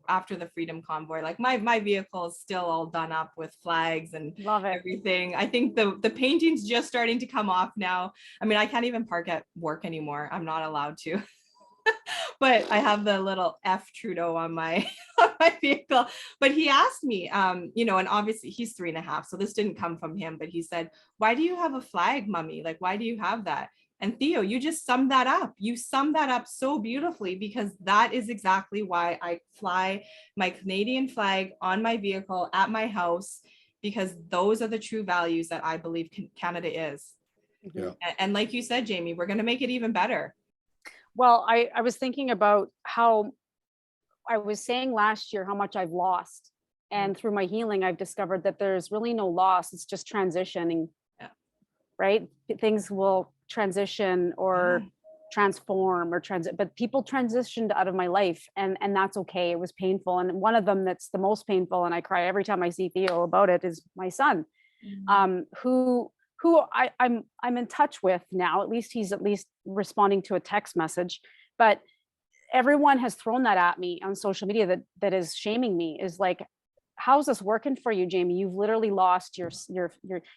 After the Freedom Convoy, like my vehicle is still all done up with flags and everything. I think the painting's just starting to come off now. I mean, I can't even park at work anymore. I'm not allowed to. But I have the little F Trudeau on my vehicle. But he asked me, you know, and obviously he's 3.5, so this didn't come from him, but he said, why do you have a flag, mommy? Like, why do you have that? And Theo, you just summed that up. You summed that up so beautifully, because that is exactly why I fly my Canadian flag on my vehicle at my house, because those are the true values that I believe Canada is. And like you said, Jamie, we're going to make it even better. Well, I was thinking about how I was saying last year how much I've lost And through my healing, I've discovered that there's really no loss. It's just transitioning, right? Things will transition or transform or transit, but people transitioned out of my life, and that's okay. It was painful. And one of them that's the most painful, and I cry every time I see Theo about it, is my son, who I'm in touch with now. At least he's responding to a text message, but everyone has thrown that at me on social media that is shaming me, is like, how's this working for you, Jamie? You've literally lost you're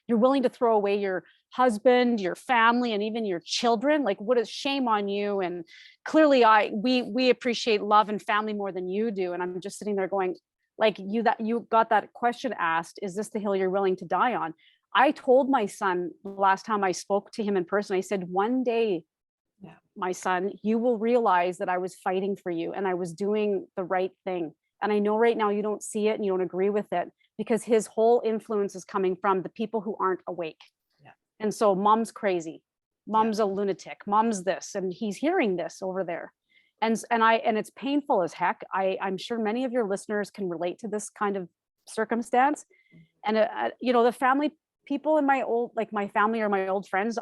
willing to throw away your husband, your family, and even your children. Like, what is shame on you? And clearly we appreciate love and family more than you do. And I'm just sitting there going, like, you got that question asked, is this the hill you're willing to die on? I told my son the last time I spoke to him in person, I said, one day, my son, you will realize that I was fighting for you and I was doing the right thing. And I know right now you don't see it and you don't agree with it, because his whole influence is coming from the people who aren't awake. And so mom's crazy, mom's a lunatic, mom's this, and he's hearing this over there. And it's painful as heck. I'm sure many of your listeners can relate to this kind of circumstance. And the family people in my family or my old friends,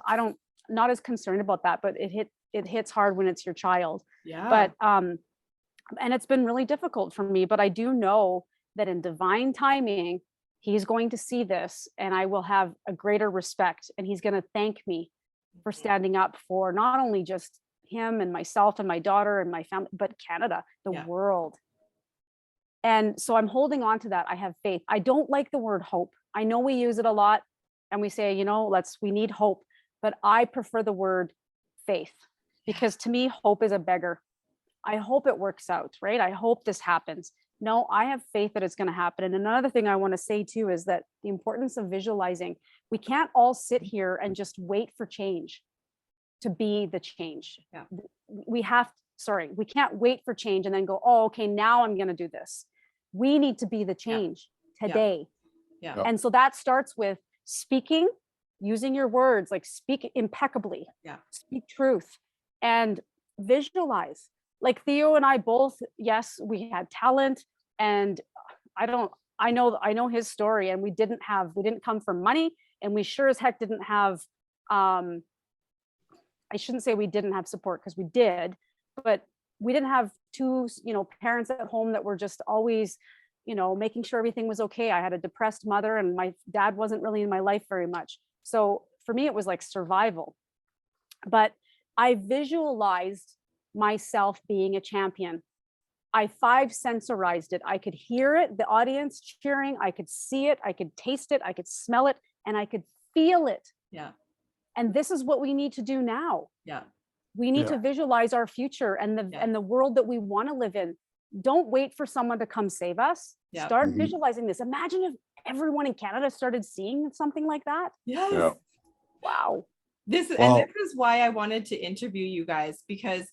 not as concerned about that, but it hits hard when it's your child. But and it's been really difficult for me, but I do know that in divine timing, he's going to see this and I will have a greater respect, and he's going to thank me for standing up for not only just him and myself and my daughter and my family, but Canada, the world. And so I'm holding on to that. I have faith. I don't like the word hope. I know we use it a lot and we say, we need hope, but I prefer the word faith, because to me, hope is a beggar. I hope it works out, right? I hope this happens. No, I have faith that it's going to happen. And another thing I want to say too is that the importance of visualizing. We can't all sit here and just wait for change to be the change. We can't wait for change and then go, oh, okay, now I'm going to do this. We need to be the change today. And so that starts with speaking, using your words, like speak impeccably, speak truth, and visualize. Like Theo and I both, yes, we had talent, and I know his story, and we didn't come from money, and we sure as heck didn't have, I shouldn't say we didn't have support, because we did, but we didn't have two, parents at home that were just always, making sure everything was okay. I had a depressed mother, and my dad wasn't really in my life very much. So for me, it was like survival. But I visualized myself being a champion. I 5-sensorized it. I could hear it, the audience cheering. I could see it. I could taste it. I could smell it, and I could feel it. And this is what we need to do now. We need to visualize our future and the world that we want to live in. Don't wait for someone to come save us. Start visualizing this. Imagine if everyone in Canada started seeing something like that. Wow. This is why I wanted to interview you guys, because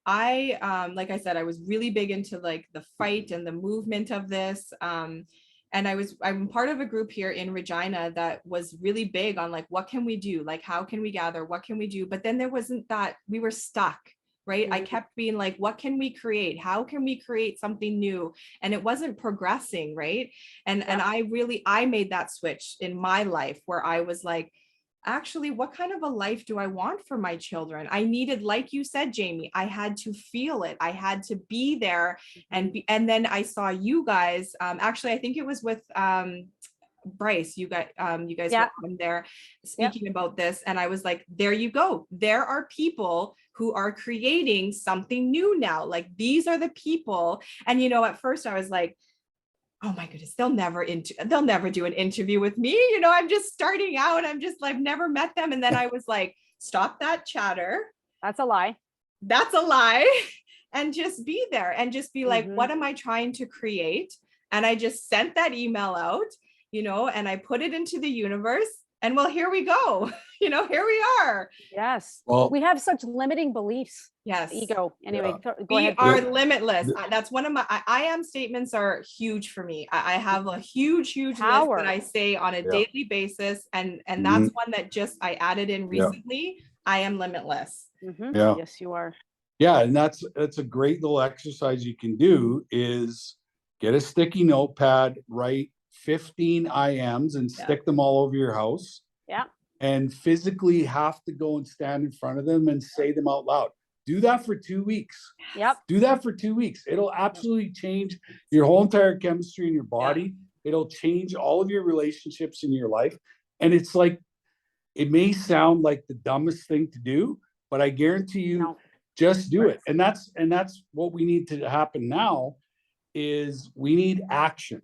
I like I said, I was really big into like the fight and the movement of this. And I'm part of a group here in Regina that was really big on like, what can we do? Like, how can we gather? What can we do? But then there wasn't that, we were stuck, right? I kept being like, what can we create? How can we create something new? And it wasn't progressing, right? And I made that switch in my life where I was like, actually, what kind of a life do I want for my children? I needed, like you said, Jamie, I had to feel it. I had to be there. And then I saw you guys, actually, I think it was with Brice, you guys were on there speaking about this. And I was like, there you go. There are people who are creating something new now. Like, these are the people. And, at first I was like, oh my goodness, they'll never do an interview with me. I'm just starting out. I've never met them. And then I was like, stop that chatter. That's a lie. And just be there and just be like, what am I trying to create? And I just sent that email out, and I put it into the universe, and well, here we go. Here we are. Yes. Well, we have such limiting beliefs. Yes. Ego. Anyway, go ahead. We are limitless. That's one of my, I am statements are huge for me. I have a huge Power. list that I say on a daily basis. And that's one that I added in recently. I am limitless. Yes, you are. Yeah. And that's a great little exercise you can do is get a sticky notepad, write 15 IMs and stick them all over your house. Yeah. And physically have to go and stand in front of them and say them out loud. Do that for 2 weeks. Yep. Do that for 2 weeks. It'll absolutely change your whole entire chemistry in your body. It'll change all of your relationships in your life. And it's like, it may sound like the dumbest thing to do, but I guarantee you, just do it. And that's what we need to happen now is we need action.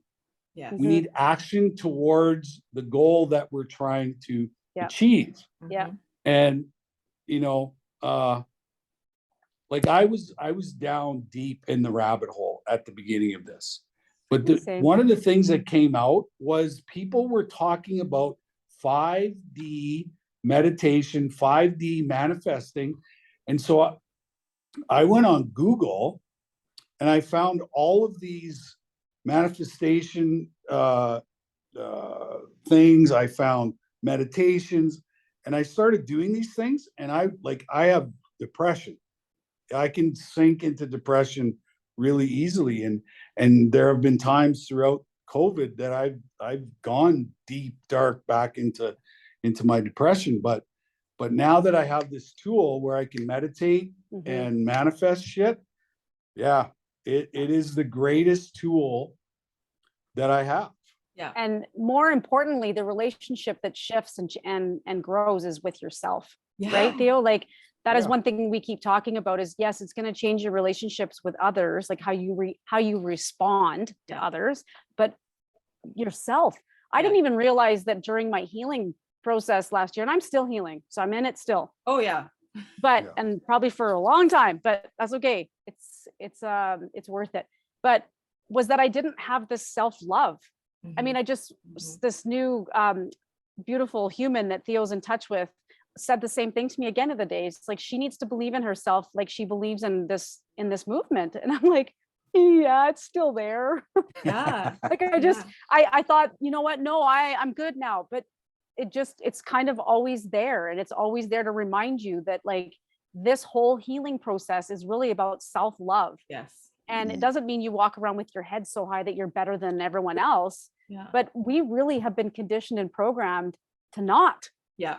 Yeah. We need action towards the goal that we're trying to achieve. Yeah. And, you know, like I was down deep in the rabbit hole at the beginning of this. But one of the things that came out was people were talking about 5D meditation, 5D manifesting. And so I went on Google and I found all of these manifestation things. I found meditations and I started doing these things. And I have depression. I can sink into depression really easily. And there have been times throughout COVID that I've gone deep, dark back into my depression. But now that I have this tool where I can meditate and manifest shit, yeah, it is the greatest tool that I have. Yeah. And more importantly, the relationship that shifts and grows is with yourself. Yeah. Right, Theo? Like that is one thing we keep talking about is yes, it's going to change your relationships with others, like how you respond to others, but yourself. I didn't even realize that during my healing process last year, and I'm still healing, so I'm in it still. Oh yeah. But and probably for a long time, but that's okay. It's worth it. But was that I didn't have this self-love. I mean, I just this new beautiful human that Theo's in touch with said the same thing to me again of the day. It's like she needs to believe in herself, like she believes in this movement. And I'm like, yeah, it's still there. Yeah. Like I thought, you know what? No, I'm good now. But it's kind of always there. And it's always there to remind you that like this whole healing process is really about self-love. Yes. And it doesn't mean you walk around with your head so high that you're better than everyone else. Yeah. But we really have been conditioned and programmed to not. Yeah.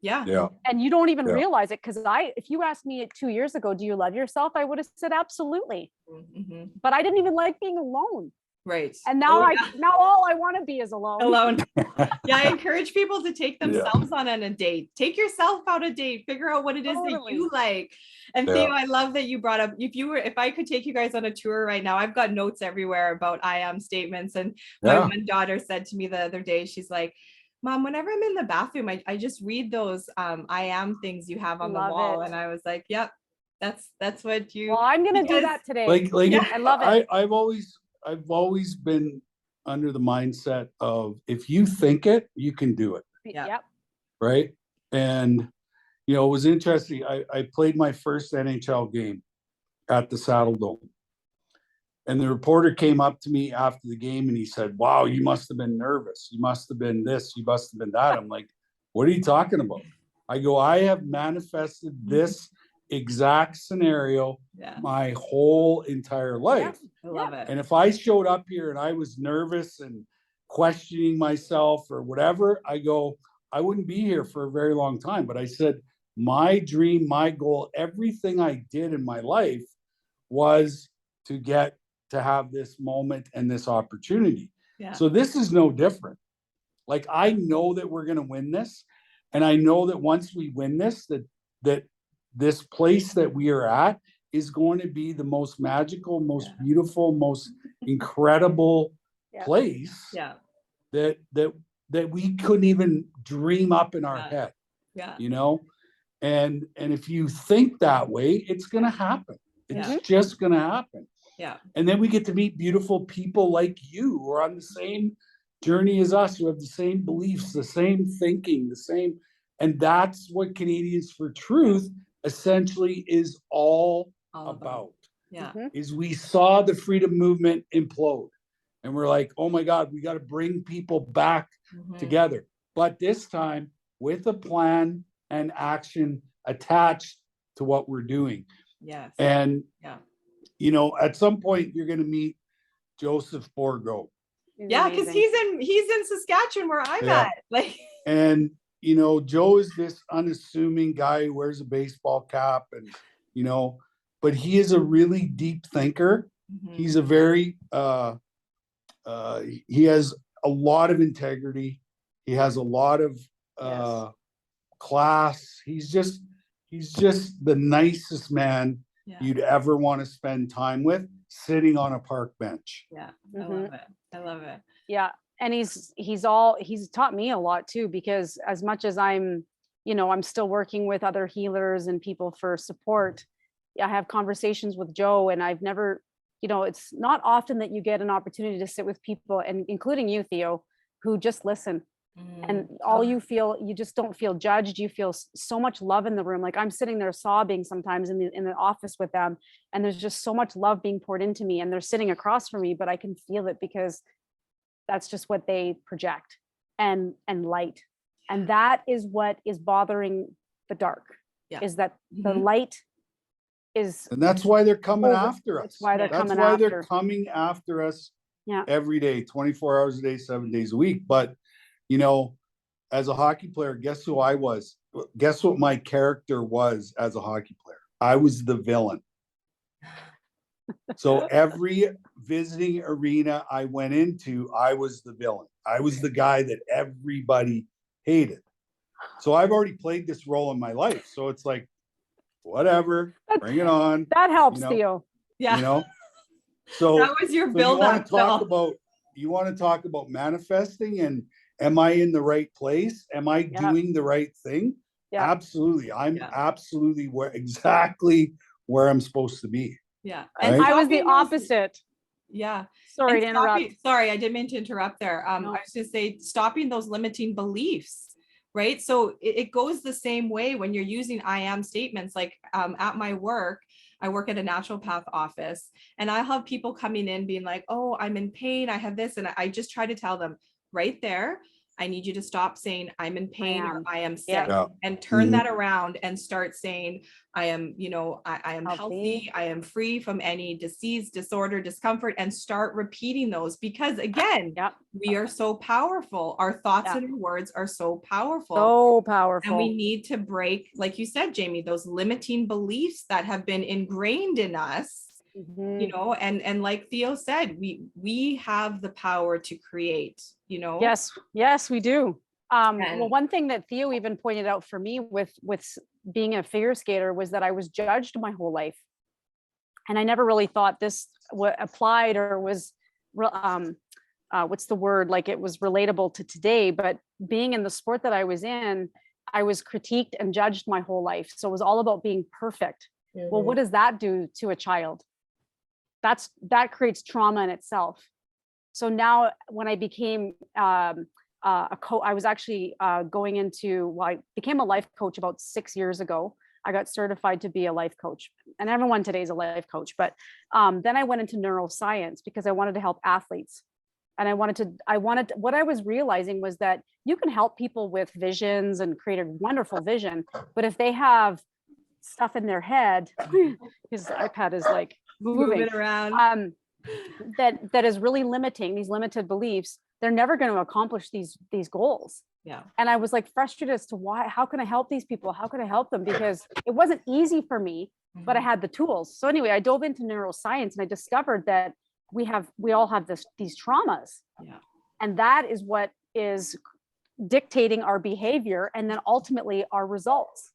Yeah. Yeah. And you don't even realize it. Because if you asked me 2 years ago, do you love yourself? I would have said absolutely. But I didn't even like being alone. Right. And now now all I want to be is alone. Yeah. I encourage people to take themselves on a date. Take yourself out a date. Figure out what it is that you like. And Theo, I love that you brought up, if I could take you guys on a tour right now, I've got notes everywhere about I am statements. And my one daughter said to me the other day, she's like, Mom, whenever I'm in the bathroom, I just read those I am things you have on the wall. And I was like, yep, that's what you. Well, I'm gonna do that today. Like I love it. I've always been under the mindset of if you think it, you can do it. Yep. Right. And you know, it was interesting. I played my first NHL game at the Saddle Dome. And the reporter came up to me after the game and he said, wow, you must have been nervous. You must have been this, you must have been that. I'm like, what are you talking about? I go, I have manifested this exact scenario my whole entire life. I love it. And if I showed up here and I was nervous and questioning myself or whatever, I go, I wouldn't be here for a very long time. But I said, my dream, my goal, everything I did in my life was to get to have this moment and this opportunity. Yeah. So this is no different. Like, I know that we're going to win this. And I know that once we win this, that this place that we are at is going to be the most magical, most beautiful, most incredible place that we couldn't even dream up in our head. Yeah. You know? And if you think that way, it's going to happen. It's just going to happen. Yeah. And then we get to meet beautiful people like you who are on the same journey as us, who have the same beliefs, the same thinking, the same. And that's what Canadians for Truth essentially is all about. Yeah. Is we saw the freedom movement implode and we're like, oh my God, we got to bring people back together. But this time with a plan and action attached to what we're doing. Yes. And you know, at some point you're going to meet Joseph Borgo. He's Yeah, because amazing. he's in Saskatchewan where I'm Yeah. at. Like, And, you know, Joe is this unassuming guy who wears a baseball cap and, you know, but he is a really deep thinker. He's a very, he has a lot of integrity. He has a lot of class. He's just the nicest man you'd ever want to spend time with, sitting on a park bench. Yeah, I love it. I love it. Yeah. And he's taught me a lot too, because as much as I'm still working with other healers and people for support, I have conversations with Joe, and I've never, it's not often that you get an opportunity to sit with people, and including you, Theo, who just listen. And all you feel, you just don't feel judged. You feel so much love in the room. Like I'm sitting there sobbing sometimes in the office with them, and there's just so much love being poured into me, and they're sitting across from me, but I can feel it because that's just what they project, and light. And that is what is bothering the dark, is that the light is. And that's why they're coming after us. That's why they're coming after us every day, 24 hours a day, 7 days a week. But, as a hockey player, guess who I was? Guess what my character was as a hockey player? I was the villain. So every visiting arena I went into, I was the villain. I was the guy that everybody hated. So I've already played this role in my life. So it's like, whatever, bring it on. That helps, Theo. Yeah. So that was your build up. You want to talk about manifesting, and am I in the right place? Am I doing the right thing? Yeah. Absolutely. I'm absolutely exactly where I'm supposed to be. Yeah. Right? And I was the opposite. Yeah. Sorry to interrupt. Sorry, I didn't mean to interrupt there. I was going to say, stopping those limiting beliefs, right? So it goes the same way when you're using I am statements. Like at my work, I work at a naturopath office, and I have people coming in being like, oh, I'm in pain, I have this. And I just try to tell them right there, I need you to stop saying I'm in pain or I am sick, and turn that around and start saying, I am, I am healthy, I am free from any disease, disorder, discomfort, and start repeating those, because again, we are so powerful. Our thoughts and our words are so powerful. So powerful. And we need to break, like you said, Jamie, those limiting beliefs that have been ingrained in us. And like Theo said, we have the power to create, Yes, we do. Well, one thing that Theo even pointed out for me with being a figure skater was that I was judged my whole life, and I never really thought this applied or was what's the word, like it was relatable to today. But being in the sport that I was in, I was critiqued and judged my whole life. So it was all about being perfect. Well, what does that do to a child? That creates trauma in itself. So now when I became a coach, I was actually I became a life coach about 6 years ago. I got certified to be a life coach, and everyone today is a life coach. But then I went into neuroscience because I wanted to help athletes. And what I was realizing was that you can help people with visions and create a wonderful vision. But if they have stuff in their head, his iPad is like moving around, that is really limiting, these limited beliefs, they're never going to accomplish these goals. Yeah. And I was like frustrated as to how can I help these people? How can I help them? Because it wasn't easy for me, but I had the tools. So anyway, I dove into neuroscience, and I discovered that we all have these traumas. Yeah. And that is what is dictating our behavior, and then ultimately our results.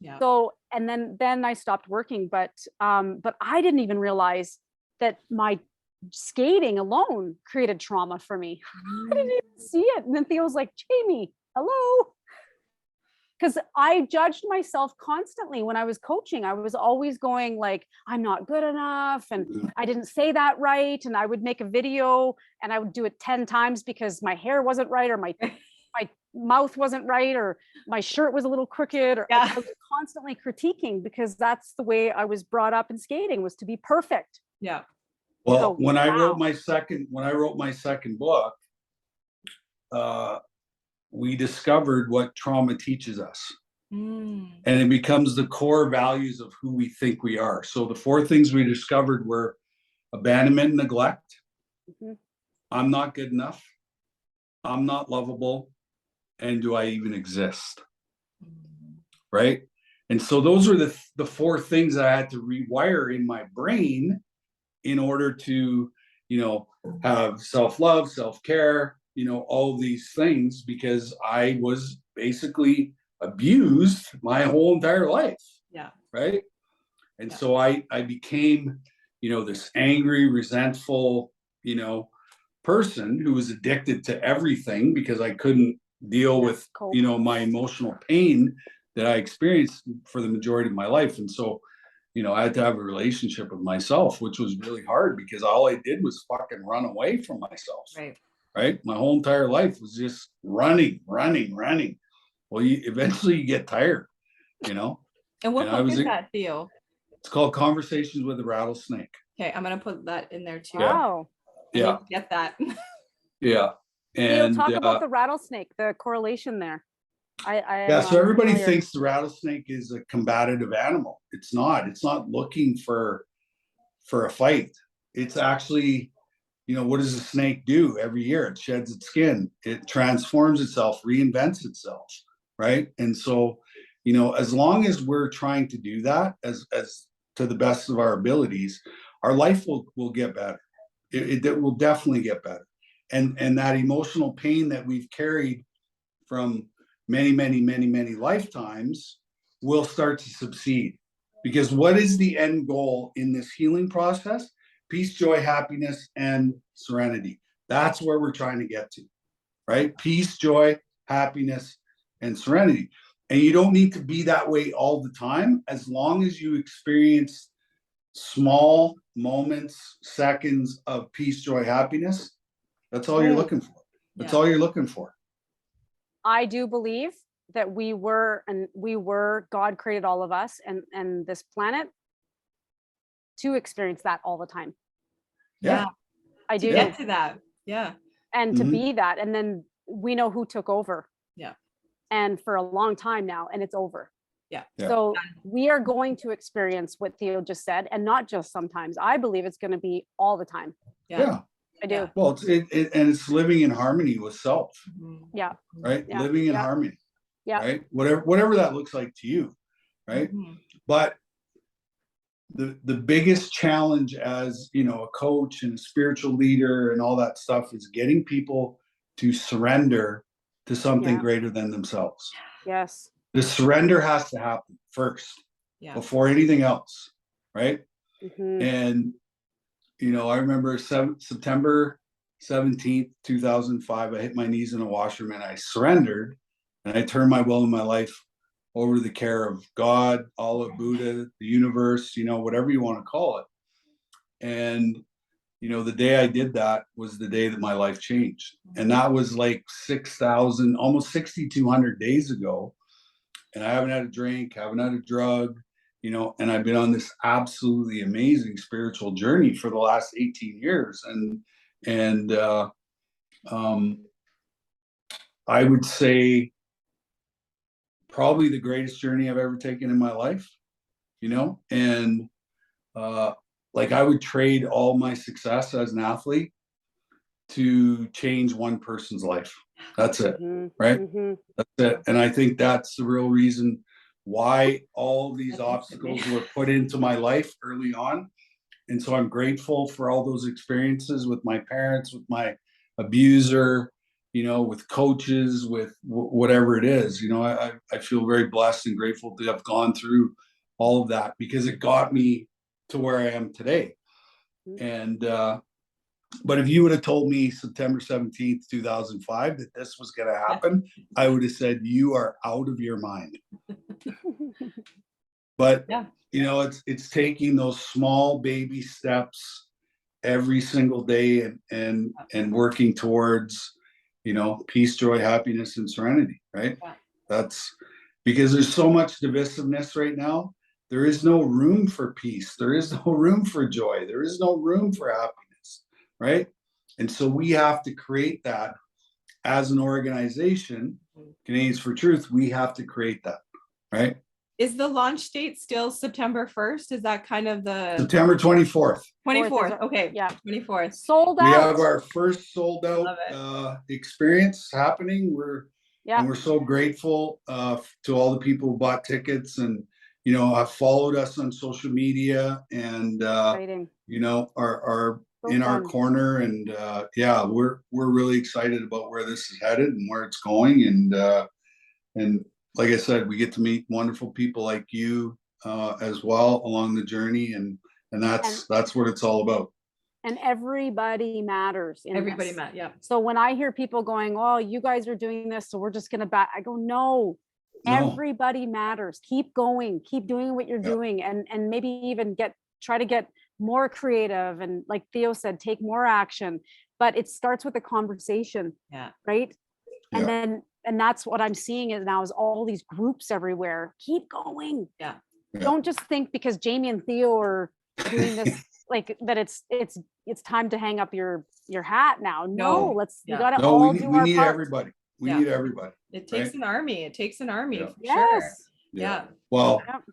Yeah. So, and then I stopped working, but I didn't even realize that my skating alone created trauma for me. I didn't even see it. And then Theo was like, Jamie, hello. Because I judged myself constantly when I was coaching. I was always going like, I'm not good enough, and I didn't say that right. And I would make a video and I would do it 10 times because my hair wasn't right, or my mouth wasn't right, or my shirt was a little crooked, or I was constantly critiquing, because that's the way I was brought up in skating, was to be perfect. Yeah. Well, when I wrote my second book, we discovered what trauma teaches us. And it becomes the core values of who we think we are. So the 4 things we discovered were abandonment and neglect, Mhm. I'm not good enough. I'm not lovable. And do I even exist? Right. And so those are the four things that I had to rewire in my brain in order to, have self-love, self-care, all these things, because I was basically abused my whole entire life. Yeah. Right. And Yeah. so I became, this angry, resentful, person who was addicted to everything because I couldn't deal with, Cope. my emotional pain that I experienced for the majority of my life. And so, I had to have a relationship with myself, which was really hard because all I did was fucking run away from myself. Right. Right. My whole entire life was just running. Well, eventually you get tired, And what And I book was is that, Theo? It's called Conversations with a Rattlesnake. Okay, I'm gonna put that in there too. Wow. I Yeah. need to get that. Yeah. Theo, And talk about the rattlesnake, the correlation there. yeah, so everybody familiar. thinks the rattlesnake is a combative animal. It's not. It's not looking for a fight. It's actually, what does a snake do every year? It sheds its skin. It transforms itself, reinvents itself, right? And so, as long as we're trying to do that as to the best of our abilities, our life will get better. It will definitely get better. And that emotional pain that we've carried from many lifetimes will start to subside. Because what is the end goal in this healing process? Peace, joy, happiness, and serenity. That's where we're trying to get to, right? Peace, joy, happiness, and serenity. And you don't need to be that way all the time, as long as you experience small moments, seconds of peace, joy, happiness. That's all you're looking for. That's all you're looking for. I do believe that we were God created all of us and this planet to experience that all the time. Yeah. I do. Get to that. Yeah. And to be that. And then we know who took over. Yeah. And for a long time now, and it's over. Yeah. So we are going to experience what Theo just said, and not just sometimes. I believe it's going to be all the time. Yeah. I do. Yeah. Well, and it's living in harmony with self, Yeah. right? Yeah. Living in Yeah. harmony, Yeah. right? Whatever that looks like to you, right? But the biggest challenge as, a coach and a spiritual leader and all that stuff is getting people to surrender to something greater than themselves. Yes. The surrender has to happen first before anything else, right? And I remember September 17th, 2005, I hit my knees in a washroom and I surrendered, and I turned my will and my life over to the care of God, Allah, Buddha, the universe, whatever you want to call it. And, the day I did that was the day that my life changed. And that was like 6,000, almost 6,200 days ago. And I haven't had a drink, haven't had a drug, and I've been on this absolutely amazing spiritual journey for the last 18 years. And I would say probably the greatest journey I've ever taken in my life, and like I would trade all my success as an athlete to change one person's life. That's it, right? That's it. And I think that's the real reason why all these obstacles were put into my life early on. And so I'm grateful for all those experiences with my parents, with my abuser, with coaches, with whatever it is. I feel very blessed and grateful to have gone through all of that, because it got me to where I am today. And but if you would have told me September 17th, 2005, that this was going to happen, I would have said, you are out of your mind. But, it's taking those small baby steps every single day and working towards, peace, joy, happiness, and serenity, right? That's because there's so much divisiveness right now. There is no room for peace. There is no room for joy. There is no room for happiness, right? And so we have to create that as an organization. Canadians for Truth, we have to create that, right? Is the launch date still September 1st? Is that kind of the September 24th. 24th? Okay, Yeah. 24th. Sold We out. have our first sold Love out experience happening. Yeah. And we're so grateful to all the people who bought tickets and, you know, have followed us on social media and, Exciting. you know, are So in our fun. corner. And yeah, we're really excited about where this is headed and where it's going. And like I said, we get to meet wonderful people like you as well along the journey. And that's what it's all about. And everybody matters in Everybody this. met. Yeah. So when I hear people going, oh, you guys are doing this, so we're just gonna back, I go, no, No. everybody matters. Keep going, keep doing what you're Yeah. doing, and maybe even try to get more creative, and like Theo said, take more action. But it starts with a conversation. Yeah. Right. Yeah. And that's what I'm seeing is now is all these groups everywhere. Keep going. Yeah. Don't just think because Jamie and Theo are doing this like that it's time to hang up your hat now. No, let's Yeah. we gotta No, all we do our need part. everybody. We Yeah. need everybody. It takes Right? an army. It takes an army Yeah. for sure. Yes. Yeah. Well, Yep.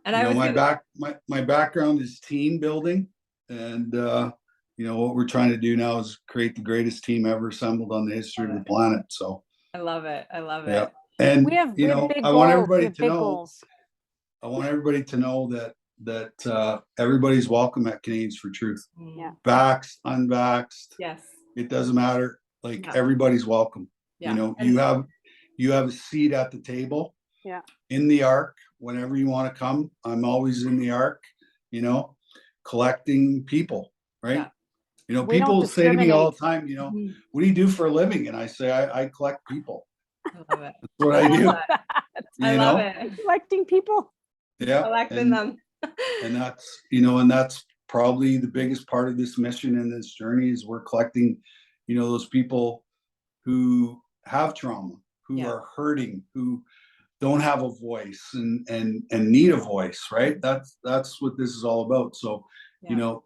And you I know, was my background is team building, and you know what we're trying to do now is create the greatest team ever assembled on the history of the planet. So I love it. I love yeah, it. and We have you know, big I want goals. We everybody have to big know. goals. I want everybody to know that everybody's welcome at Canadians for Truth. Yeah. Vaxxed, unvaxxed, Yes. it doesn't matter. Like Yeah. everybody's welcome. Yeah. You know, And- you have a seat at the table. Yeah. In the arc, whenever you want to come. I'm always in the arc, you know, collecting people, right? Yeah. You know, We don't people say to me all the discriminate. time, you know, Mhm. what do you do for a living? And I say, I collect people. I love it. That's what I do. love that. I You love know? it. Collecting people. Yeah. Collecting them. And that's, you know, and that's probably the biggest part of this mission and this journey is we're collecting, you know, those people who have trauma, who Yeah. are hurting, who don't have a voice and need a voice, right? That's what this is all about. So, Yeah. you know,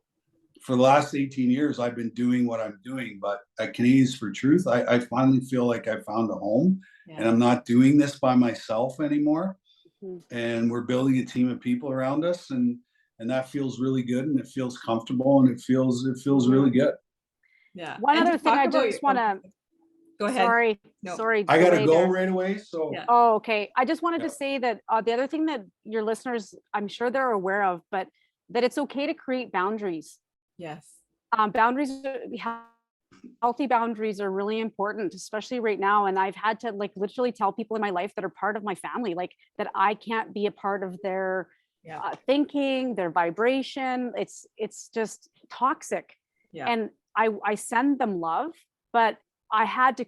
for the last 18 years, I've been doing what I'm doing, but at Canadians for Truth, I finally feel like I found a home and Yeah. I'm not doing this by myself anymore. Mhm. And we're building a team of people around us and that feels really good and it feels comfortable and it feels really good. Yeah. One And to other thing talk I about just your- want to, Go ahead. sorry, No. sorry. I gotta delay go there. right away. So Yeah. Oh, okay. I just wanted Yeah. to say that the other thing that your listeners, I'm sure they're aware of, but that it's okay to create boundaries. Yes. Boundaries, healthy boundaries are really important, especially right now. And I've had to like literally tell people in my life that are part of my family, like that I can't be a part of their Yeah. thinking, their vibration. It's just toxic. Yeah. And I send them love, but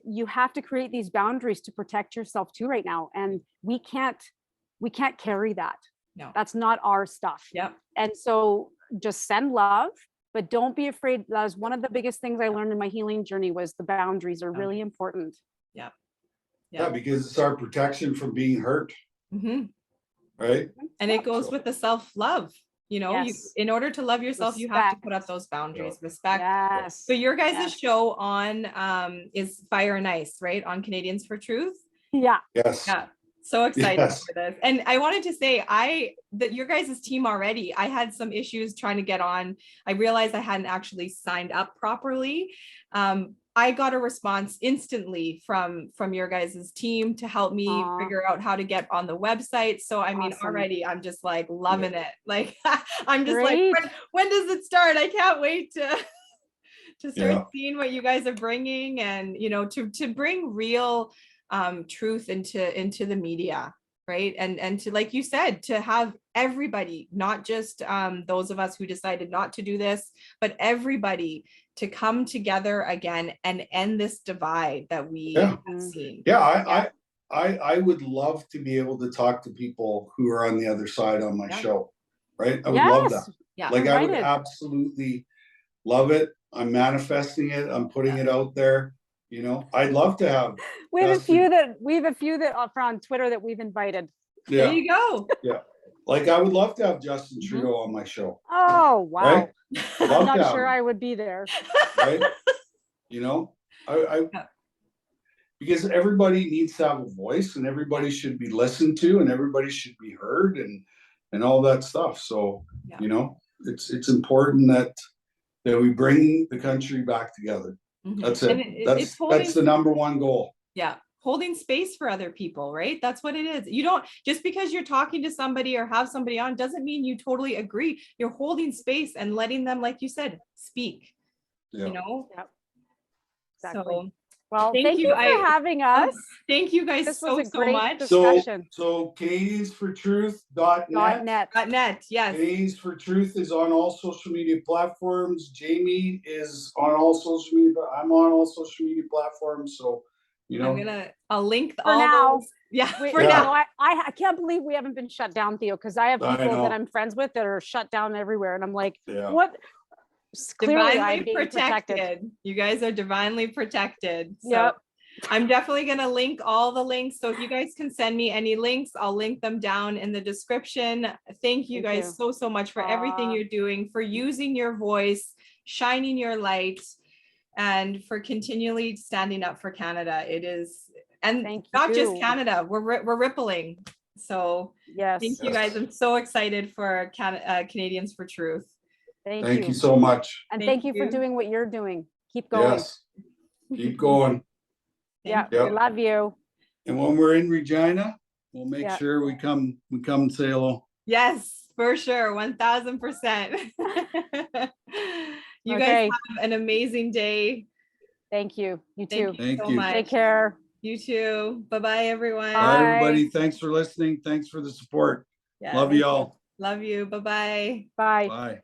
you have to create these boundaries to protect yourself too right now. And we can't carry that. No. That's not our stuff. Yep. And so just send love, but don't be afraid. That was one of the biggest things I learned in my healing journey was the boundaries are really important. Yeah. yeah, because it's our protection from being hurt, hmm right? And it goes So- with the self-love. You know, Yes. in order to love yourself, you have to put up Respect. those boundaries, respect. Yes. So your guys' Yes. show on is Fire and Ice, right? On Canadians for Truth. Yeah. Yes. Yeah. So excited Yes. for this. And I wanted to say that your guys' team already, I had some issues trying to get on. I realized I hadn't actually signed up properly. I got a response instantly from your guys' team to help me Aw. figure out how to get on the website. So I mean, Awesome. already I'm just like loving it. Like I'm just Great. like, when does it start? I can't wait to start Yeah. seeing what you guys are bringing and, you know, to bring real truth into the media, right? And to, like you said, to have everybody, not just those of us who decided not to do this, but everybody to come together again and end this divide that we Yeah. have seen. Yeah, I would love to be able to talk to people who are on the other side on my Yeah. show, right? I would love Yes. that. Yeah. Like I would Invited. absolutely love it. I'm manifesting it. I'm putting it out there. You know, I'd love to have. We have a Justin. few that are on Twitter that we've invited. There Yeah, you go. like I would love to have Justin Mhm. Trudeau on my show, Oh, wow. right? I'm Love not to sure have I would be there. him, right? You know, I Yeah. because everybody needs to have a voice, and everybody should be listened to, and everybody should be heard, and all that stuff. So, Yeah. you know, it's important that we bring the country back together. That's And it. it's holding, That's the number one goal. yeah, holding space for other people, right? That's what it is. You don't, just because you're talking to somebody or have somebody on doesn't mean you totally agree. You're holding space and letting them, like you said, speak, Yeah. you know? Yep. Exactly. So Well, thank thank you. you for having us. thank you guys This so was a so great much. discussion. So CanadiansForTruth.net. .net. Yes. Canadians for Truth is on all social media platforms. Jamie is on all social media. I'm on all social media platforms. So, you know, I'll link For all now. those. Yeah, We, for you now. know, I can't believe we haven't been shut down, Theo, because I have I people that know. I'm friends with that are shut down everywhere. And I'm like, yeah. what? Clearly I'm Divinely being protected. You guys are divinely protected. So Yep. I'm definitely going to link all the links. So if you guys can send me any links, I'll link them down in the description. Thank you guys so much for everything you're doing, for using your voice, shining your light, and for continually standing up for Canada. It is, and not just Canada, we're rippling. So yes, thank you guys. I'm so excited for Canadians for Truth. Thank you so much. And thank you for doing what you're doing. Keep going. Yes. Keep going. Yeah, we love you. And when we're in Regina, we'll make sure we come and say hello. Yes, for sure. 1000%. You guys have an amazing day. Thank you. You too. Thank you so much. Take care. You too. Bye-bye, everyone. Bye, everybody. Thanks for listening. Thanks for the support. Love you all. Love you. Bye-bye. Bye. Bye.